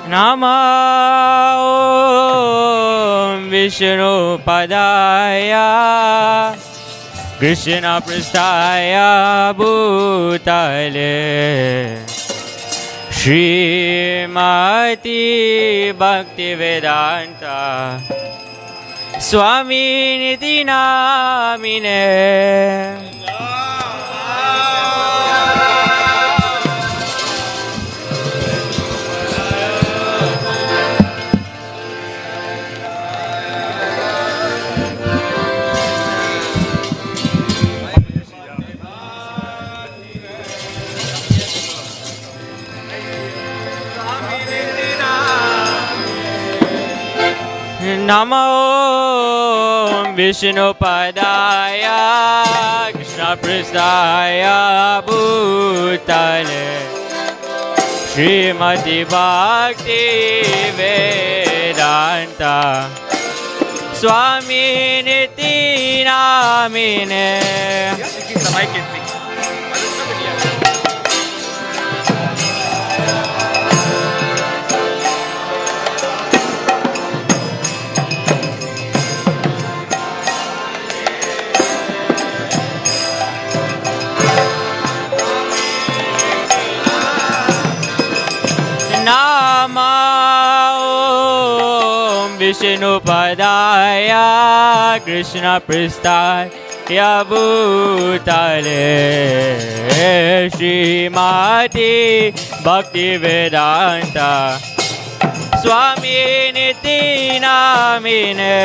Nama Om Vishnu Padaya Krishna Prasthaya Bhutale Srimati Bhakti Vedanta Swami Niti Namine Namo Vishnupadaya Krishna Prasthaya Bhutale Srimati Bhakti Vedanta Swami Niti Namine. Nama Om Vishnupadaya Krishna Prasthaya Bhutale Srimati Bhakti Vedanta Swami Niti Namine.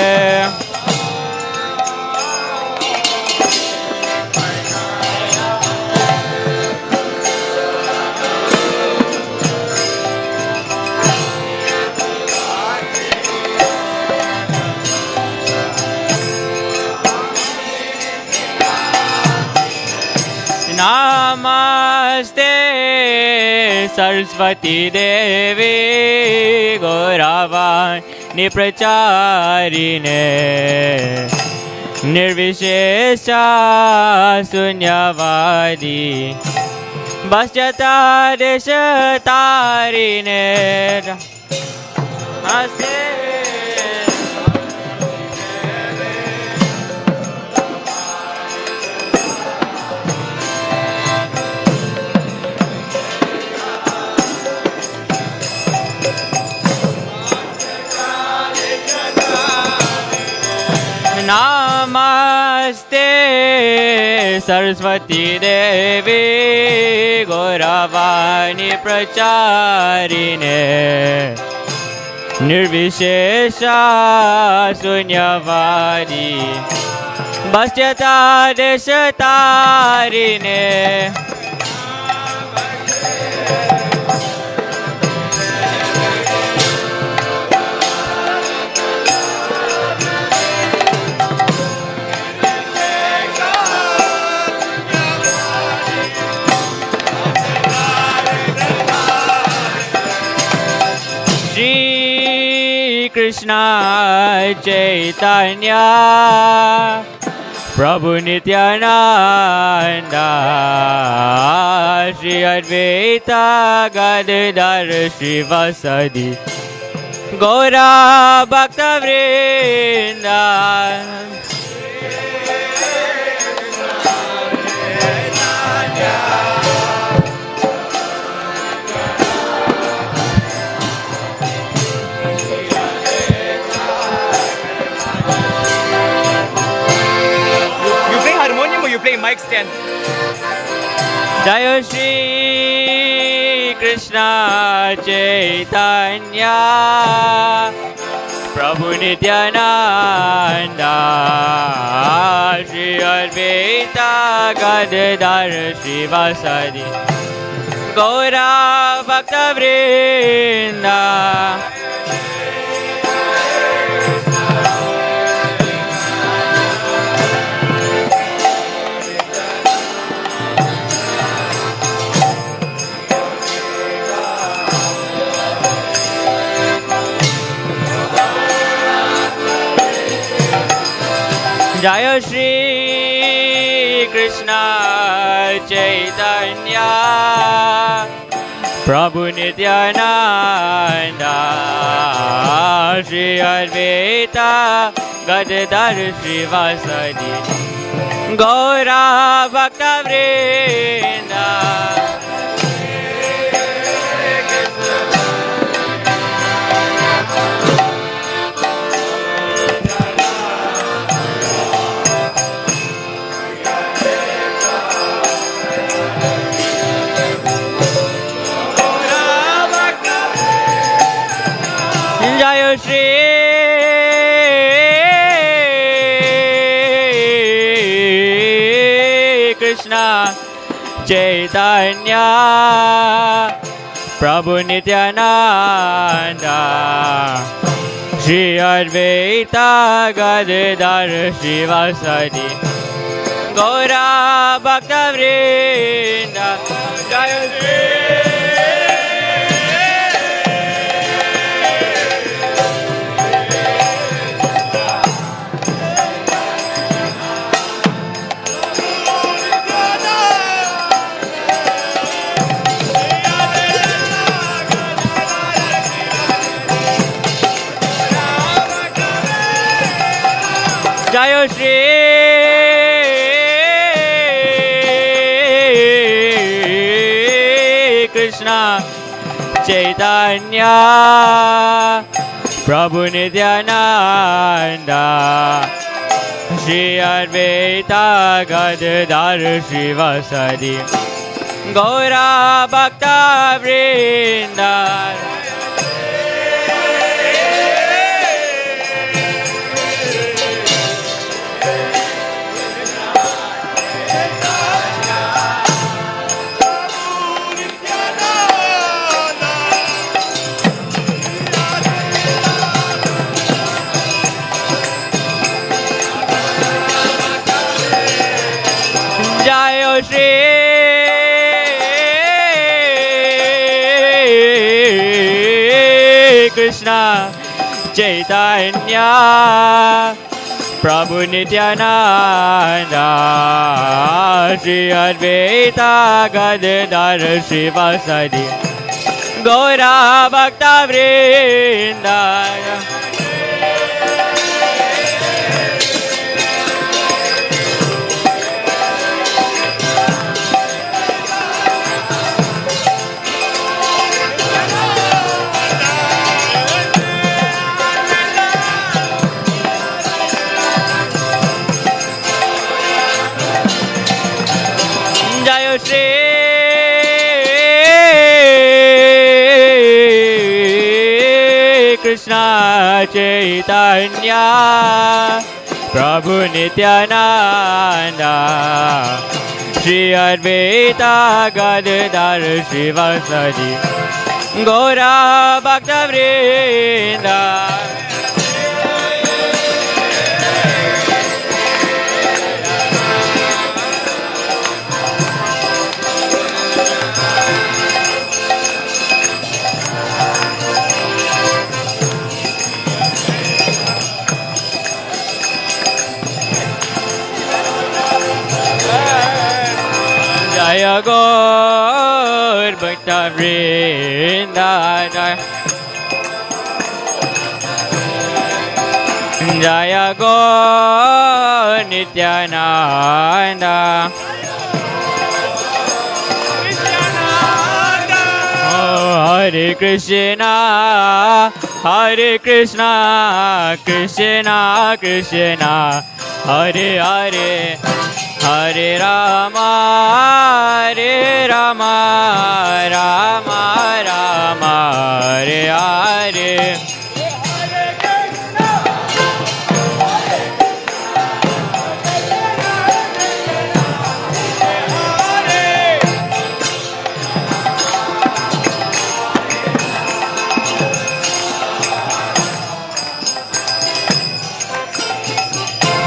Namaste Saraswati Devi Gauravani Pracharine Nirvishesha Sunyavadi Bhasyata Deshatarine. Namaste Namaste Saraswati Devi Gauravani Pracharine Nirvishesha Sunyavadi Bhasyata Deshatarine. Krishna Chaitanya Prabhu Nityananda Shri Advaita Gadadhar Srivasadi Gaura Bhakta Vrinda. You play mic stand. Jaya Shri Krishna Chaitanya Prabhu Nityananda Shri Advaita Gadadhar Srivasadi Gaura Bhakta Vrinda. Jaya Shri Krishna Chaitanya Prabhu Nityananda Shri Advaita Gadadhar Srivasadi Gaura Bhakta Vrinda. Jaya Shri Krishna Chaitanya Prabhu Nityananda Shri Advaita Gadadhar Srivasadi Gaura Bhakta Vrinda Jaya Shri Jaya Shri Krishna Chaitanya Prabhu Nityananda Shri Advaita Gadadhar Srivasadi Gaura Bhakta Vrinda Jaya Shri Krishna Chaitanya Prabhu Nityananda Shri Advaita Gadadhar Srivasadi Gaura Bhakta Vrinda Jaya Shri Krishna Chaitanya Prabhu Nityananda Shri Advaita Gadadhar Srivasadi Gaura Bhakta Vrinda Jaya Gaur Bhakta Vrinda Jaya Gaur Nityananda Hare Krishna Krishna Krishna Hare Hare Hare Rama Rama Rama Hare Hare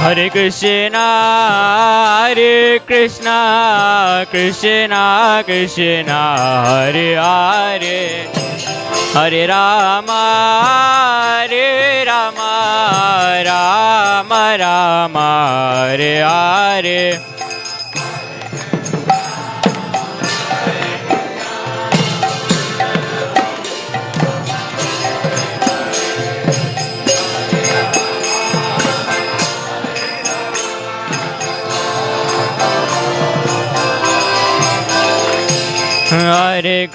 Hare Krishna Krishna Krishna Hare Hare Hare Rama Rama Rama Hare Hare Hare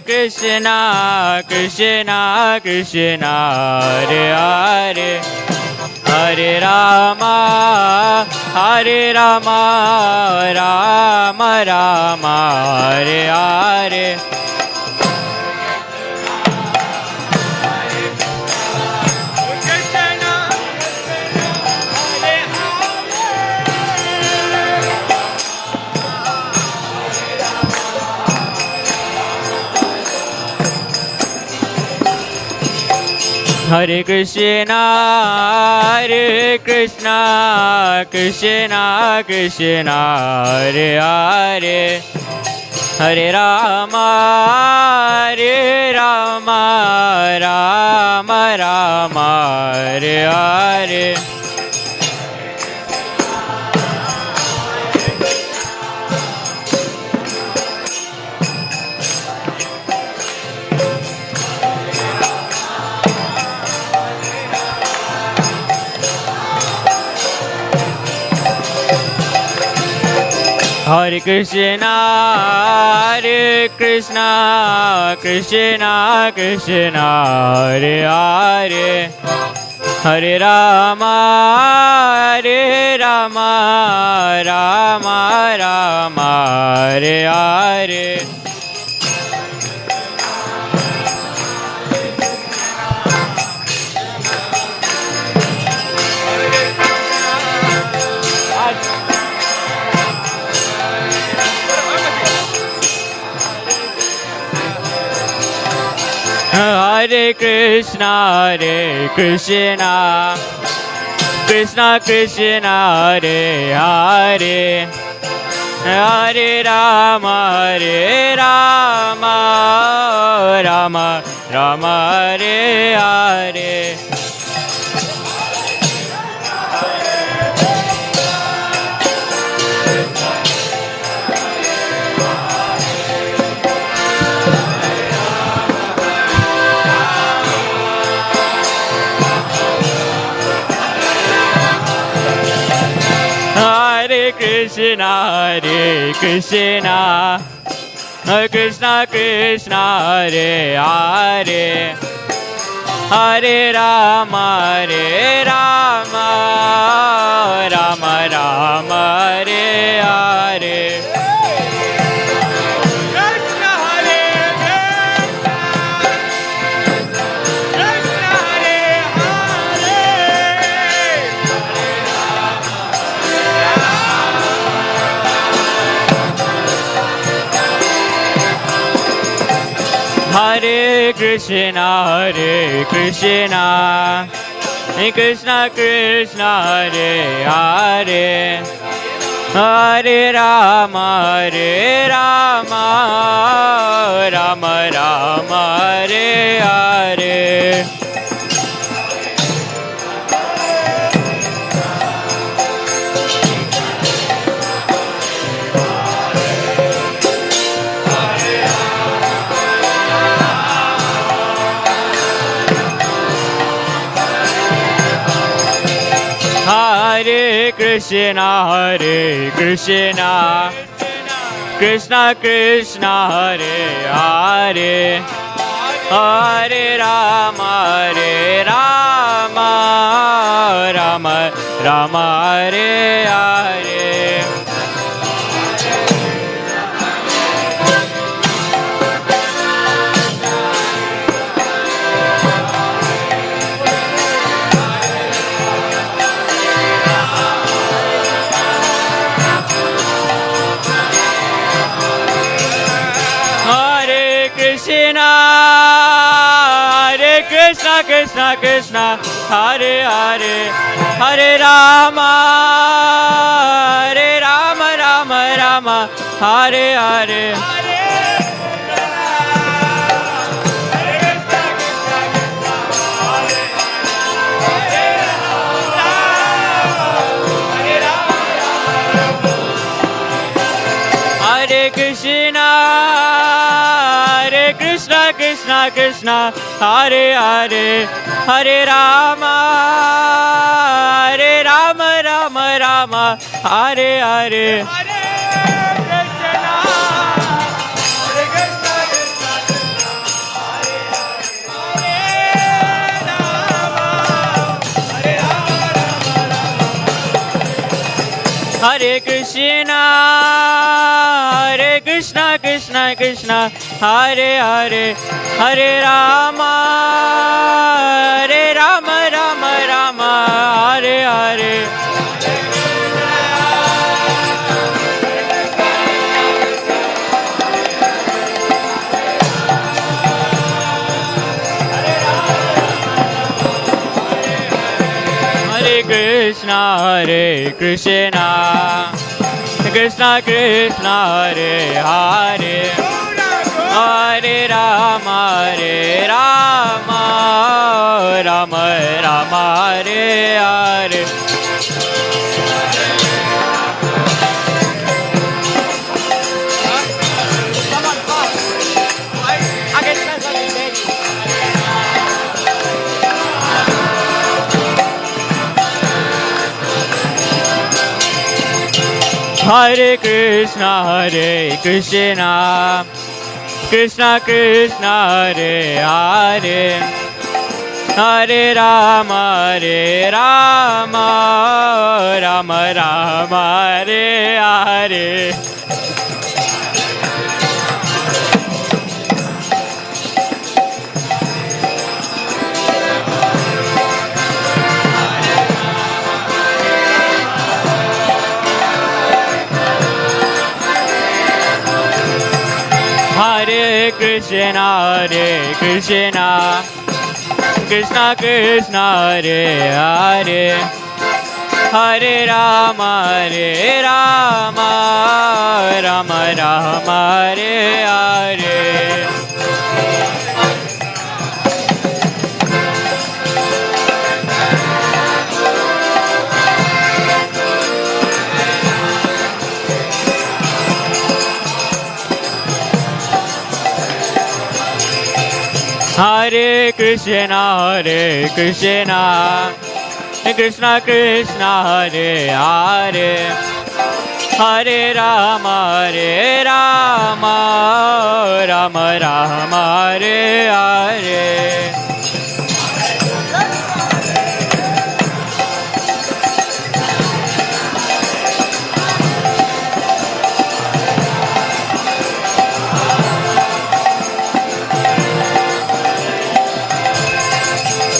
Krishna Krishna Krishna Hare Hare Hare Rama Rama Rama Hare Hare Hare Krishna, Krishna Krishna, Hare Hare, Hare Rama, Rama Rama, Hare Hare. Hare Krishna, Krishna Krishna, Hare Hare, Hare Rama, Rama Rama, Hare Hare. Hare Krishna, Krishna Krishna, Hare Hare, Hare Rama, Rama Rama, Hare Hare. Hare Krishna, Krishna Krishna, Hare Hare, Hare Rama, Rama Rama, Hare Hare. Krishna Hare Krishna, Krishna Hare Hare, Hare Krishna, Krishna Krishna, Hare Hare, Hare Rama, Rama Rama, Hare Hare. Hare Krishna, Krishna Krishna, Hare Hare, Hare Rama, Rama Rama, Hare Hare. Krishna Krishna, Hare Hare, Hare Rama, Rama Rama, Hare Hare. Hare Krishna, Krishna Krishna, Hare Hare, Hare Rama, Rama Rama, Hare Hare. Hare Krishna, Krishna Krishna, Hare Hare, Hare Rama, Rama Rama, Hare Hare. Krishna Krishna Krishna Hare Hare Hare Rama Rama Rama Hare Hare Hare Krishna Krishna Krishna Hare Hare Hare Rama Rama Rama Hare Hare Hare Krishna Krishna Krishna Hare Hare Hare Rama Rama Rama Hare Hare Hare Krishna Krishna Krishna Hare Hare Hare Rama Rama Rama Hare Hare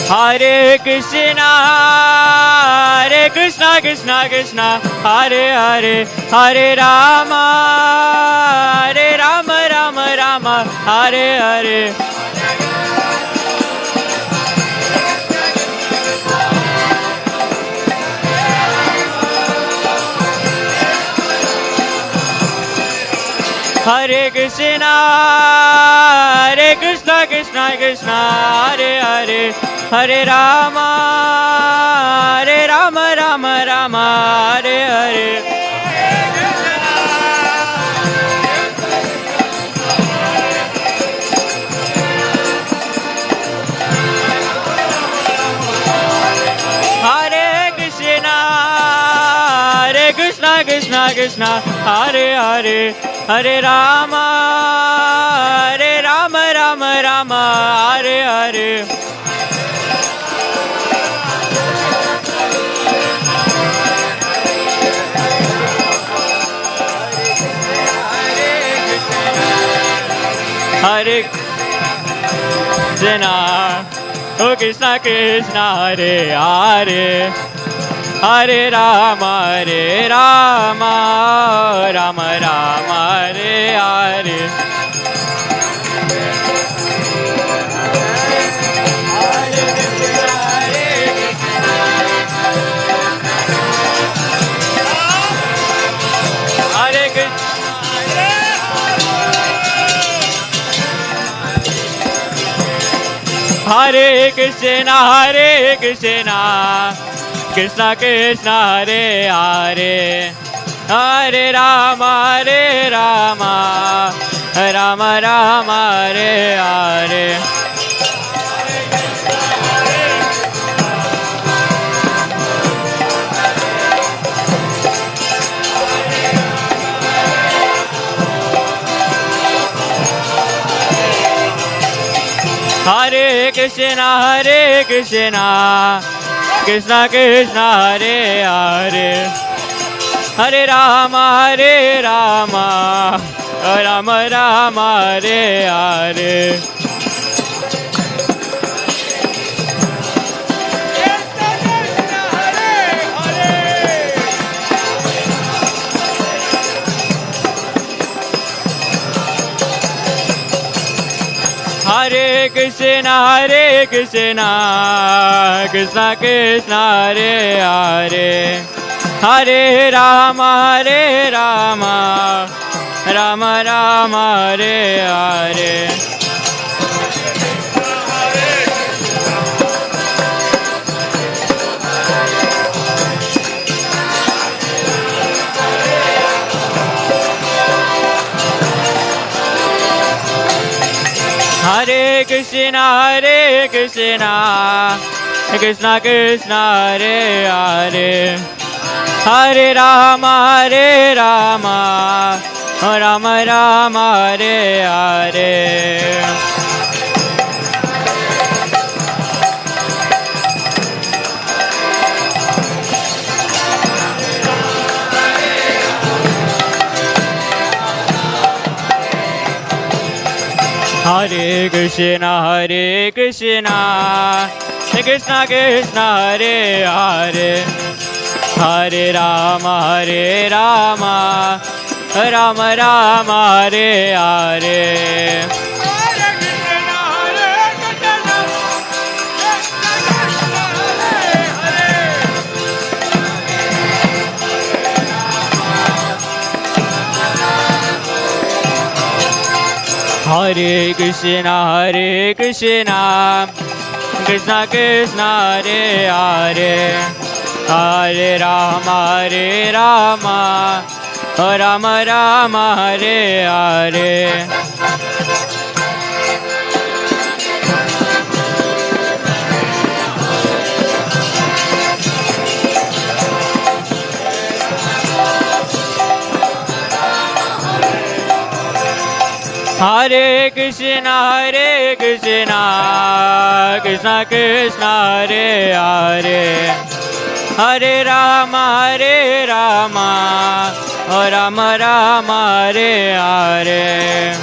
Hare Krishna Krishna Krishna Hare Hare Hare Rama Rama Rama Hare Hare Hare Krishna Krishna Krishna Hare Hare Hare Rama Rama Rama Hare Hare Hare Krishna Krishna Hare Hare Hare Rama Rama Hare Hare Hare Krishna Oh Krishna Krishna Hare Hare Hare Rama Rama Rama Hare Hare Hare Krishna Krishna Krishna Hare Hare Hare Rama Rama Rama Hare Hare Hare Krishna Krishna Krishna Hare Hare Hare Rama Rama Rama Hare Hare Hare Krishna, Krishna Krishna, Hare Hare, Hare Rama, Rama Rama, Hare Hare. Hare Krishna, Krishna Krishna, Hare Hare, Hare Rama, Rama Rama, Hare Hare. Hare Krishna, Krishna Krishna, Hare Hare, Hare Rama, Rama Rama, Hare Hare. Hare Krishna, Krishna Krishna, Hare Hare, Hare Rama, Rama Rama, Hare Hare. Hare Krishna, Krishna Krishna, Hare Hare, Hare Rama, Rama Rama, Hare Hare.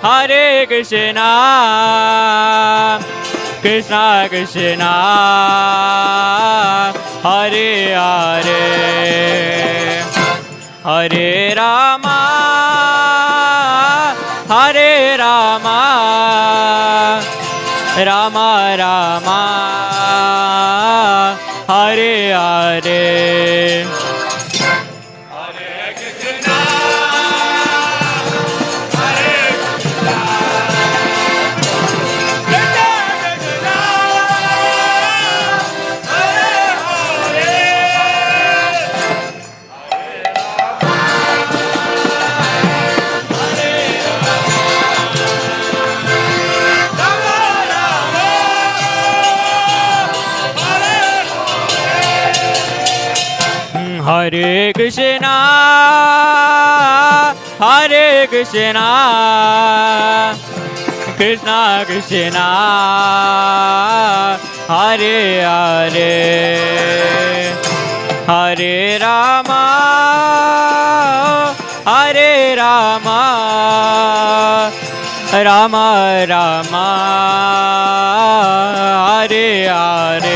Hare Krishna, Krishna Krishna, Hare Hare, Hare Rama, Rama Rama, Hare Hare. Hare Krishna, Krishna Krishna, Hare Hare, Hare Rama, Rama Rama, Hare Hare.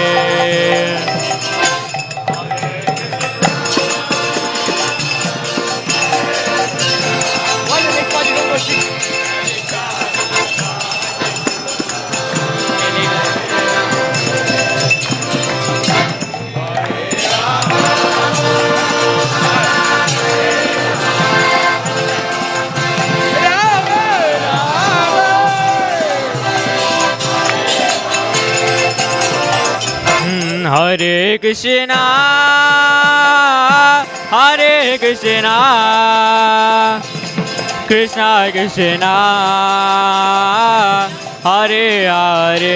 Hare Krishna, Krishna Krishna, Hare Hare,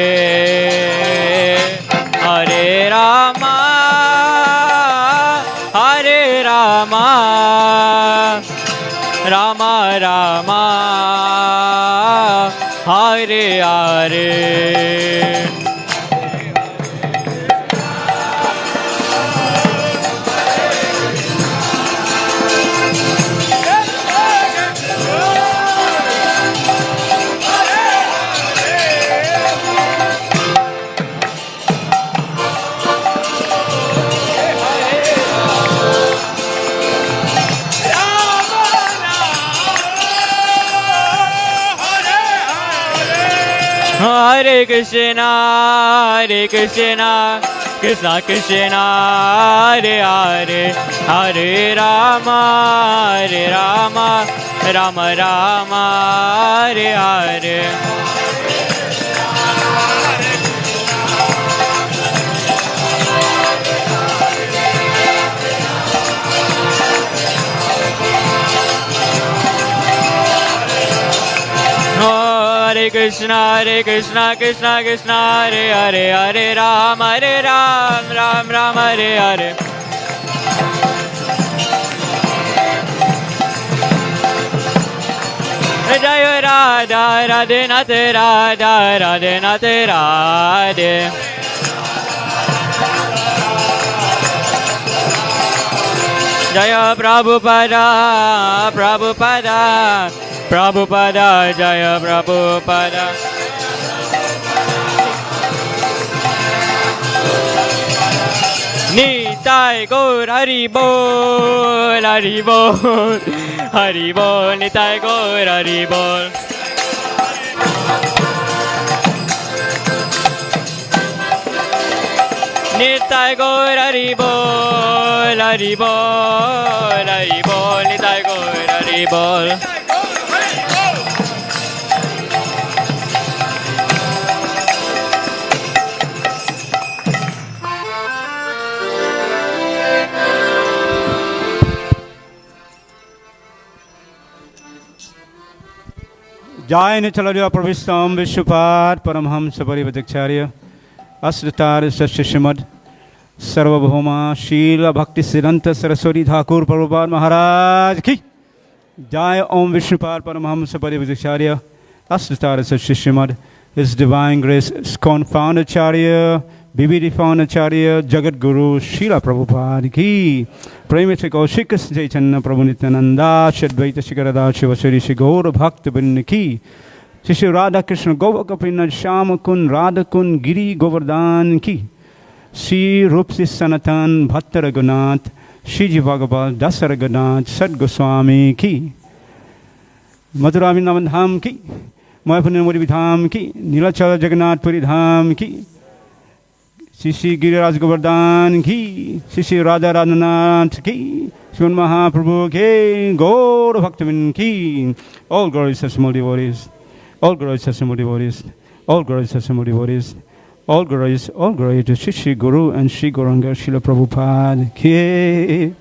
Hare Rama, Rama Rama, Hare Hare. Hare Krishna, Hare Krishna, Krishna Krishna, Hare Hare, Hare Rama, Hare Rama, Rama Rama, Hare Hare. Hare Krishna, Krishna Krishna, Hare Hare, Hare Ram, Ram Ram, Hare Hare. Jaya Radha, Radhe Nate Radha, Radhe Nate Radhe. Jaya Prabhupada, Prabhupada, Prabhupada, Jaya Prabhupada. Nitai Gaur Hari Bol, Hari Bol, Hari Bol, Nitai Gaur Hari Bol. Nitai Gaur Hari Bol, Hari Bol, Hari Bol, Nitai Gaur Hari Bol. Jai Nichalarya Pravistam Vishwapad Paramhams Parivadacharya Asritar Sashishimad Sarvabhoma Shila Bhakti Siddhanta Saraswati Thakur Prabhupada Maharaj Ki Jai Om Vishnupad Paramhams Parivadacharya Asritar Sashishimad His Divine Grace ISKCON Foundacharya BBD Foundacharya Jagat Guru Srila Prabhupada Ki Premiti Kaushik Chaitanya Prabhu Nityananda Shadvaita Shikarada Shiva Shri Shri Gaura Bhakta Vrinda Ki Shri Radha Krishna Govakapina Shama Kun Radha Kun Giri Govardhan Ki Shri Rupsi Sanatan Bhatta Raghunath Shri Jivagabal Dasa Raghunath Sad Goswami Ki Madhura Vrindavan Dham Ki Mayapur Muri Dham Ki Nilachal Jagannath Puri Dham Ki Shri Giriraj Govardhan Ki, Shri Radha Radhanath Ki, Shri Mahaprabhu Ki, Gaur Bhaktivinoda Ki, all glories to small devotees, all glories to small devotees, all glories to small devotees, all glories to Shri Guru and Shri Gauranga Srila Prabhupada Ki.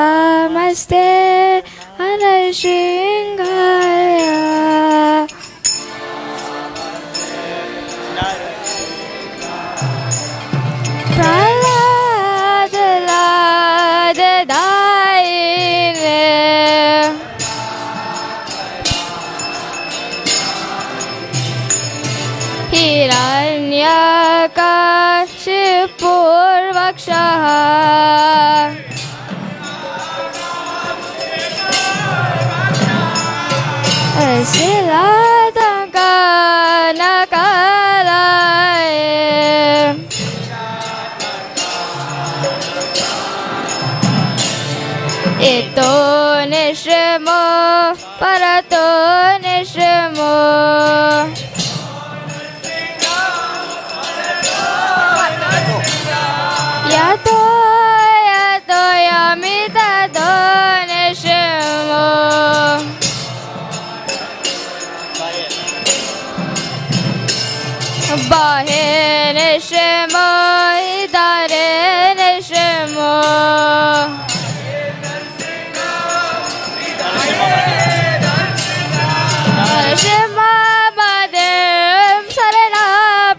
Namaste Anashingaya Prahlada Daine Hiranyakashipur Vakshaha Siladhankanakalaye Ito nishmo parato nishmo Yato yato yamita do nishmo Bahe nishmo idare nishmo Nishmo madem sarana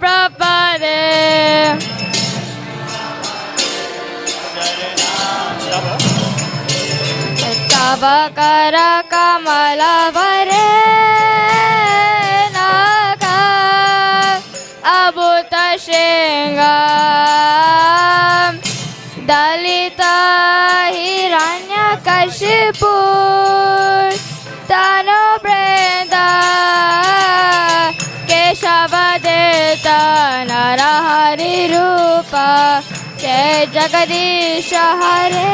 prapade Tavakara kamala vare Abhuta Shingam Dalita Hiranyakashipu तनु वृंदा केशवदेता नरहरि रूपा जय जगदीश हरे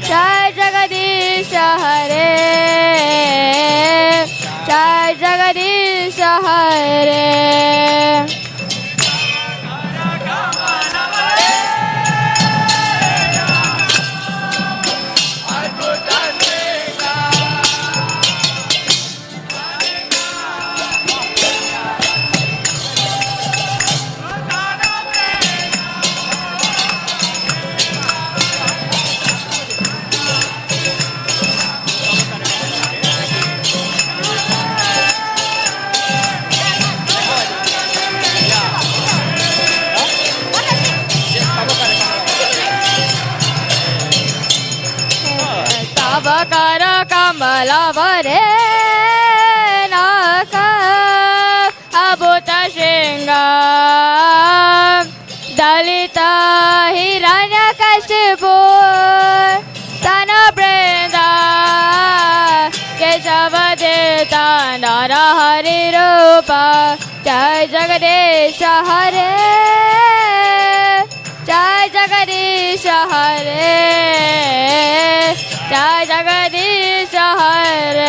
जय जगदीश हरे जय जगदीश हरे कर कमल वरे नाक अभूत श्रृंग दलित हिरण्यकशिपु तन वृंद केशवदेता नरहरि रूप जय जगदीश हरे जय जगदीश हरे जय जगदीश हरे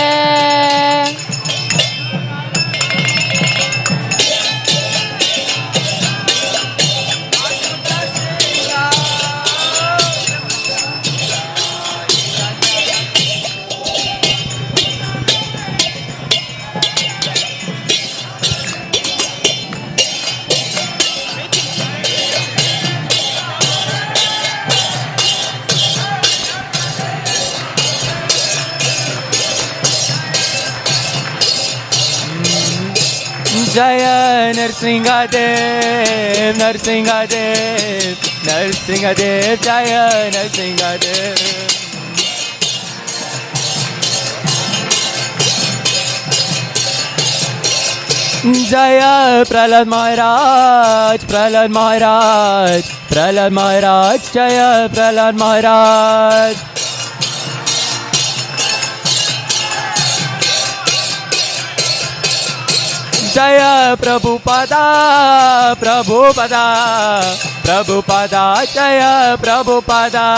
जय नरसिंहदेव नरसिंहदेव नरसिंहदेव जय नरसिंहदेव जय प्रहलाद महाराज प्रहलाद महाराज प्रहलाद महाराज जय प्रहलाद महाराज जय प्रभुपदा प्रभुपदा प्रभुपदा जय प्रभुपदा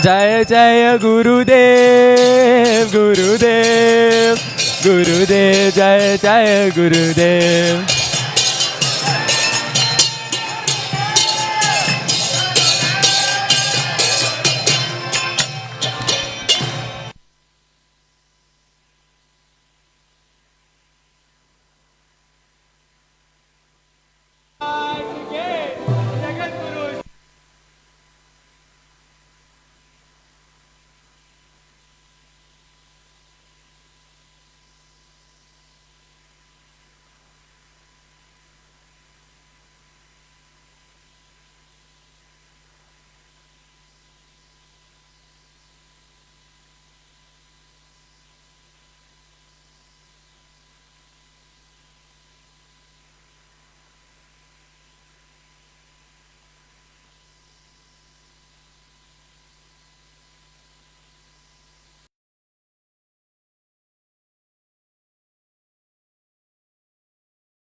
जय जय गुरुदेव गुरुदेव गुरुदेव जय जय गुरुदेव